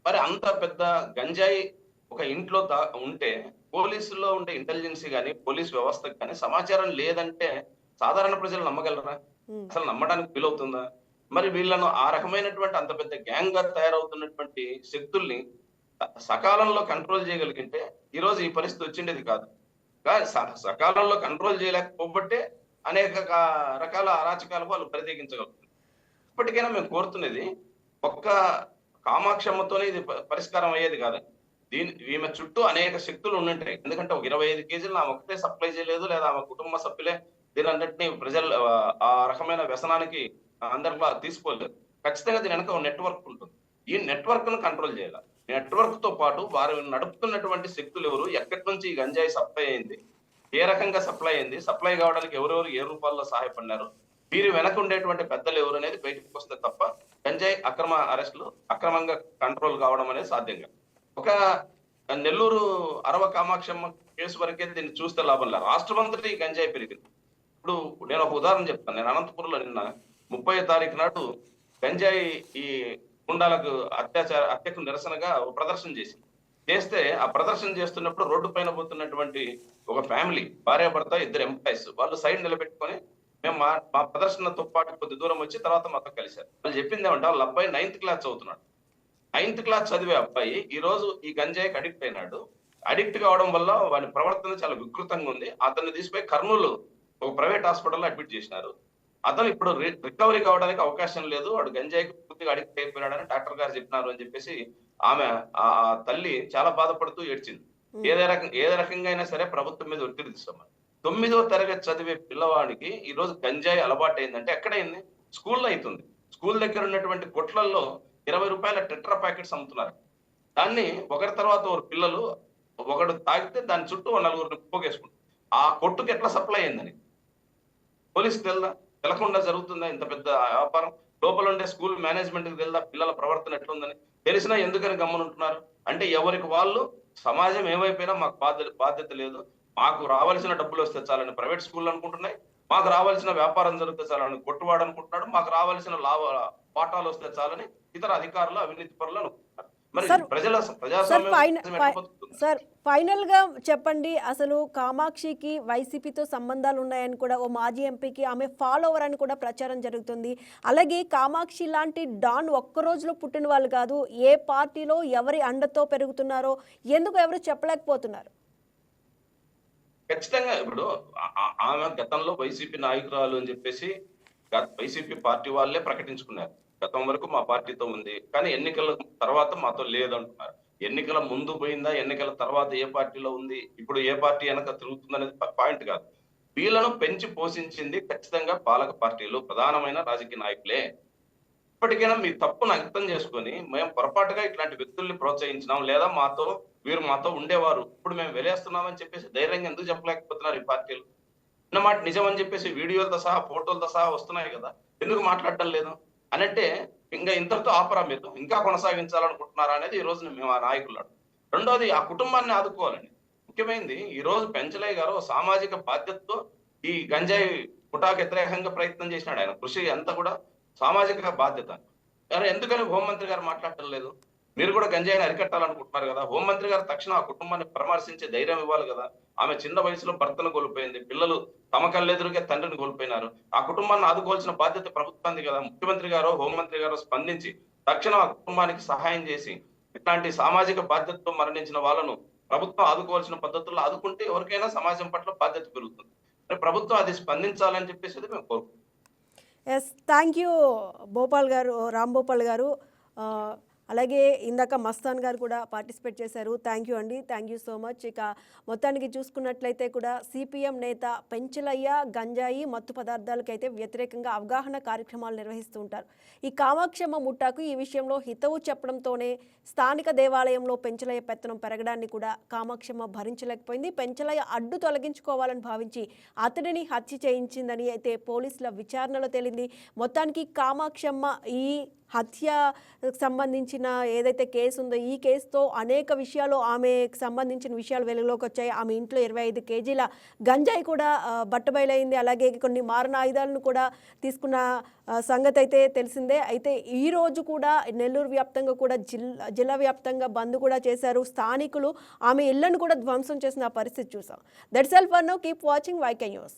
మరి అంత పెద్ద గంజాయి ఒక ఇంట్లో ఉంటే పోలీసుల్లో ఉండే ఇంటెలిజెన్సీ కానీ పోలీస్ వ్యవస్థకు కానీ సమాచారం లేదంటే సాధారణ ప్రజలు నమ్మగలరా? అసలు నమ్మడానికి వీలవుతుందా? మరి వీళ్ళను ఆ రకమైనటువంటి అంత పెద్ద గ్యాంగ్ గా తయారవుతున్నటువంటి శక్తుల్ని సకాలంలో కంట్రోల్ చేయగలిగితే ఈ రోజు ఈ పరిస్థితి వచ్చిండేది కాదు. సకాలంలో కంట్రోల్ చేయలేకపోబట్టే అనేక రకాల అరాచకాలకు వాళ్ళు ప్రత్యేకించగలుగుతారు. ఇప్పటికైనా మేము కోరుతున్నది ఒక్క కామాక్షమ్మతోనే ఇది పరిష్కారం అయ్యేది కాదండి. ఈమె చుట్టూ అనేక శక్తులు ఉండుంటాయి. ఎందుకంటే ఒక 25 కేజీలు ఆమె ఒకటే సప్లై చేయలేదు, లేదా ఆమె కుటుంబ సభ్యులే దీనంతటినీ ప్రజలు ఆ రకమైన వ్యసనానికి అందరిలో తీసుకోలేదు. ఖచ్చితంగా దీని వెనక ఒక నెట్వర్క్ ఉంటుంది. ఈ నెట్వర్క్ ను కంట్రోల్ చేయాలి. నెట్వర్క్ తో పాటు వారు నడుపుతున్నటువంటి శక్తులు ఎవరు, ఎక్కడి నుంచి ఈ గంజాయి సప్లై అయింది, ఏ రకంగా సప్లై అయింది, సప్లై కావడానికి ఎవరెవరు ఏ రూపాల్లో సహాయపడినారు, వీరి వెనక ఉండేటువంటి పెద్దలు ఎవరు అనేది బయటకు వస్తే తప్ప గంజాయి అక్రమ అరెస్టులు అక్రమంగా కంట్రోల్ కావడం అనేది సాధ్యంగా. ఒక నెల్లూరు అరవ కామాక్షమ్మ కేసు వరకే దీన్ని చూస్తే లాభం లేదు. రాష్ట్రమంతటి ఈ గంజాయి పెరిగింది. ఇప్పుడు నేను ఒక ఉదాహరణ చెప్తాను. నేను అనంతపురంలో నిన్న 30వ తారీఖు నాడు గంజాయి ఈ గుండాలకు హత్యకు నిరసనగా ప్రదర్శన చేస్తే ఆ ప్రదర్శన చేస్తున్నప్పుడు రోడ్డు పైన పోతున్నటువంటి ఒక ఫ్యామిలీ, భార్యాభర్త, 2 ఎంప్లాయీస్, వాళ్ళు సైడ్ నిలబెట్టుకొని మేము మా ప్రదర్శనతో పాటు కొద్ది దూరం వచ్చి తర్వాత మాతో కలిశారు. వాళ్ళు చెప్పింది ఏమంటే వాళ్ళ అబ్బాయి 9th క్లాస్ చదువుతున్నాడు. 9th క్లాస్ చదివే అబ్బాయి ఈ రోజు ఈ గంజాయికి అడిక్ట్ అయినాడు. అడిక్ట్ కావడం వల్ల వాడి ప్రవర్తన చాలా వికృతంగా ఉంది. అతన్ని తీసుకుపోయి కర్నూలు ఒక ప్రైవేట్ హాస్పిటల్లో అడ్మిట్ చేసినారు. అతను ఇప్పుడు రికవరీ కావడానికి అవకాశం లేదు, వాడు గంజాయికి పూర్తిగా అడిక్ట్ అయిపోయినాడని డాక్టర్ గారు చెప్పినారు అని చెప్పేసి ఆమె ఆ తల్లి చాలా బాధపడుతూ ఏడ్చింది. ఏ రకంగా అయినా సరే ప్రభుత్వం మీద ఒత్తిడి తీసుకోమని. 9వ తరగతి చదివే పిల్లవాడికి ఈ రోజు గంజాయి అలవాటు అయిందంటే ఎక్కడైంది? స్కూల్లో అవుతుంది. స్కూల్ దగ్గర ఉన్నటువంటి కొట్లల్లో రూపాయల టెట్రా ప్యాకెట్స్ అమ్ముతున్నారు. దాన్ని ఒకరి తర్వాత ఒకరు పిల్లలు ఒకడు తాగితే దాని చుట్టూ 4 పోగేసుకుంటారు. ఆ కొట్టుకు ఎట్లా సప్లై అయిందని పోలీసు తెలకుండా జరుగుతుందా ఇంత పెద్ద వ్యాపారం? లోపల ఉండే స్కూల్ మేనేజ్మెంట్ కి తెలుదా పిల్లల ప్రవర్తన ఎట్లుందని? తెలిసినా ఎందుకని గమ్మునుంటున్నారు? అంటే ఎవరికి వాళ్ళు సమాజం ఏమైపోయినా మాకు బాధ్యత లేదు, మాకు రావాల్సిన డబ్బులు వస్తే చాలని ప్రైవేట్ స్కూల్ అనుకుంటున్నాయి, మాకు రావాల్సిన వ్యాపారం జరిగితే చాలని కొట్టువాడు అనుకుంటున్నాడు, మాకు రావాల్సిన పాఠాలు వస్తే చాలని ఇతర అధికారులు అవినీతి పరులు అనుకుంటున్నారు. మరి సార్, ప్రజాస్వామ్యం ఫైనల్ గా చెప్పండి, అసలు కామాక్షికి వైసీపీతో సంబంధాలు ఉన్నాయని కూడా ఓ మాజీ ఎంపీకి ఆమె ఫాలోవర్ అని కూడా ప్రచారం జరుగుతుంది. అలాగే కామాక్షి లాంటి డాన్ ఒక్క రోజులో పుట్టిన వాళ్ళు కాదు, ఏ పార్టీలో ఎవరి అండతో పెరుగుతున్నారో ఎందుకు ఎవరు చెప్పలేకపోతున్నారు? ఖచ్చితంగా ఇప్పుడు ఆమె గతంలో వైసీపీ నాయకురాలు అని చెప్పేసి వైసీపీ పార్టీ వాళ్ళే ప్రకటించుకున్నారు. గతం వరకు మా పార్టీతో ఉంది, కానీ ఎన్నికల తర్వాత మాతో లేదంటున్నారు. ఎన్నికల ముందు పోయిందా, ఎన్నికల తర్వాత ఏ పార్టీలో ఉంది, ఇప్పుడు ఏ పార్టీ వెనక తిరుగుతుంది అనేది పాయింట్ కాదు. వీళ్ళను పెంచి పోషించింది ఖచ్చితంగా పాలక పార్టీలు, ప్రధానమైన రాజకీయ నాయకులే. ఇప్పటికైనా మీ తప్పును అర్థం చేసుకొని మేము పొరపాటుగా ఇట్లాంటి వ్యక్తుల్ని ప్రోత్సహించినాం, లేదా వీరు మాతో ఉండేవారు, ఇప్పుడు మేము వెలేస్తున్నామని చెప్పేసి ధైర్యంగా ఎందుకు చెప్పలేకపోతున్నారు ఈ పార్టీలు? మాట నిజం అని చెప్పేసి వీడియోలతో సహా ఫోటోలతో సహా వస్తున్నాయి కదా, ఎందుకు మాట్లాడటం లేదు అనంటే ఇంకా ఇంతటితో ఆపరా, మీరు ఇంకా కొనసాగించాలనుకుంటున్నారా అనేది ఈ రోజు మేము ఆ నాయకులు. రెండోది, ఆ కుటుంబాన్ని ఆదుకోవాలండి. ముఖ్యమైనది ఈ రోజు పెంచలయ్య గారు సామాజిక బాధ్యతతో ఈ గంజాయి పుటాకు వ్యతిరేకంగా ప్రయత్నం చేసినాడు. ఆయన కృషి అంతా కూడా సామాజిక బాధ్యత. ఎందుకని హోంమంత్రి గారు మాట్లాడటం లేదు? మీరు కూడా గంజాయిని అరికట్టాలనుకుంటున్నారు కదా, హోంమంత్రి గారు తక్షణం ఆ కుటుంబాన్ని పరామర్శించే ధైర్యం ఇవ్వాలి కదా. ఆమె చిన్న వయసులో భర్తను కోల్పోయింది, పిల్లలు తమ కళ్ళెదురుగా తండ్రిని కోల్పోయినారు. ఆ కుటుంబాన్ని ఆదుకోవాల్సిన బాధ్యత ప్రభుత్వానికి కదా. ముఖ్యమంత్రి గారు, హోంమంత్రి గారు స్పందించి తక్షణం ఆ కుటుంబానికి సహాయం చేసి ఇట్లాంటి సామాజిక బాధ్యతతో మరణించిన వాళ్ళను ప్రభుత్వం ఆదుకోవాల్సిన పద్ధతుల్లో ఆదుకుంటే ఎవరికైనా సమాజం పట్ల బాధ్యత పెరుగుతుంది. ప్రభుత్వం అది స్పందించాలని చెప్పేసి మేము కోరుకుంటున్నాం. ఎస్, థ్యాంక్ యూ భోపాల్ గారు, రామ్ భోపాల్ గారు. అలాగే ఇందాక మస్తాన్ గారు కూడా పార్టిసిపేట్ చేశారు. థ్యాంక్ యూ అండి, థ్యాంక్ యూ సో మచ్. ఇక మొత్తానికి చూసుకున్నట్లయితే కూడా సిపిఎం నేత పెంచలయ్య గంజాయి మత్తు పదార్థాలకైతే వ్యతిరేకంగా అవగాహన కార్యక్రమాలు నిర్వహిస్తూ ఉంటారు. ఈ కామాక్షమ్మ ముఠాకు ఈ విషయంలో హితవు చెప్పడంతోనే స్థానిక దేవాలయంలో పెంచలయ్య పెత్తనం పెరగడాన్ని కూడా కామాక్షమ్మ భరించలేకపోయింది. పెంచలయ్య అడ్డు తొలగించుకోవాలని భావించి అతడిని హత్య చేయించిందని అయితే పోలీసుల విచారణలో తేలింది. మొత్తానికి కామాక్షమ్మ ఈ హత్యకు సంబంధించిన ఏదైతే కేసు ఉందో ఈ కేసుతో అనేక విషయాలు ఆమెకు సంబంధించిన విషయాలు వెలుగులోకి వచ్చాయి. ఆమె ఇంట్లో 25 కేజీల గంజాయి కూడా బట్టబయలైంది. అలాగే కొన్ని మారణ ఆయుధాలను కూడా తీసుకున్న సంగతి అయితే తెలిసిందే. అయితే ఈ రోజు కూడా నెల్లూరు వ్యాప్తంగా కూడా జిల్లా వ్యాప్తంగా బంద్ కూడా చేశారు. స్థానికులు ఆమె ఇళ్లను కూడా ధ్వంసం చేసిన పరిస్థితి చూసాం. That's all for now. Keep watching YK News.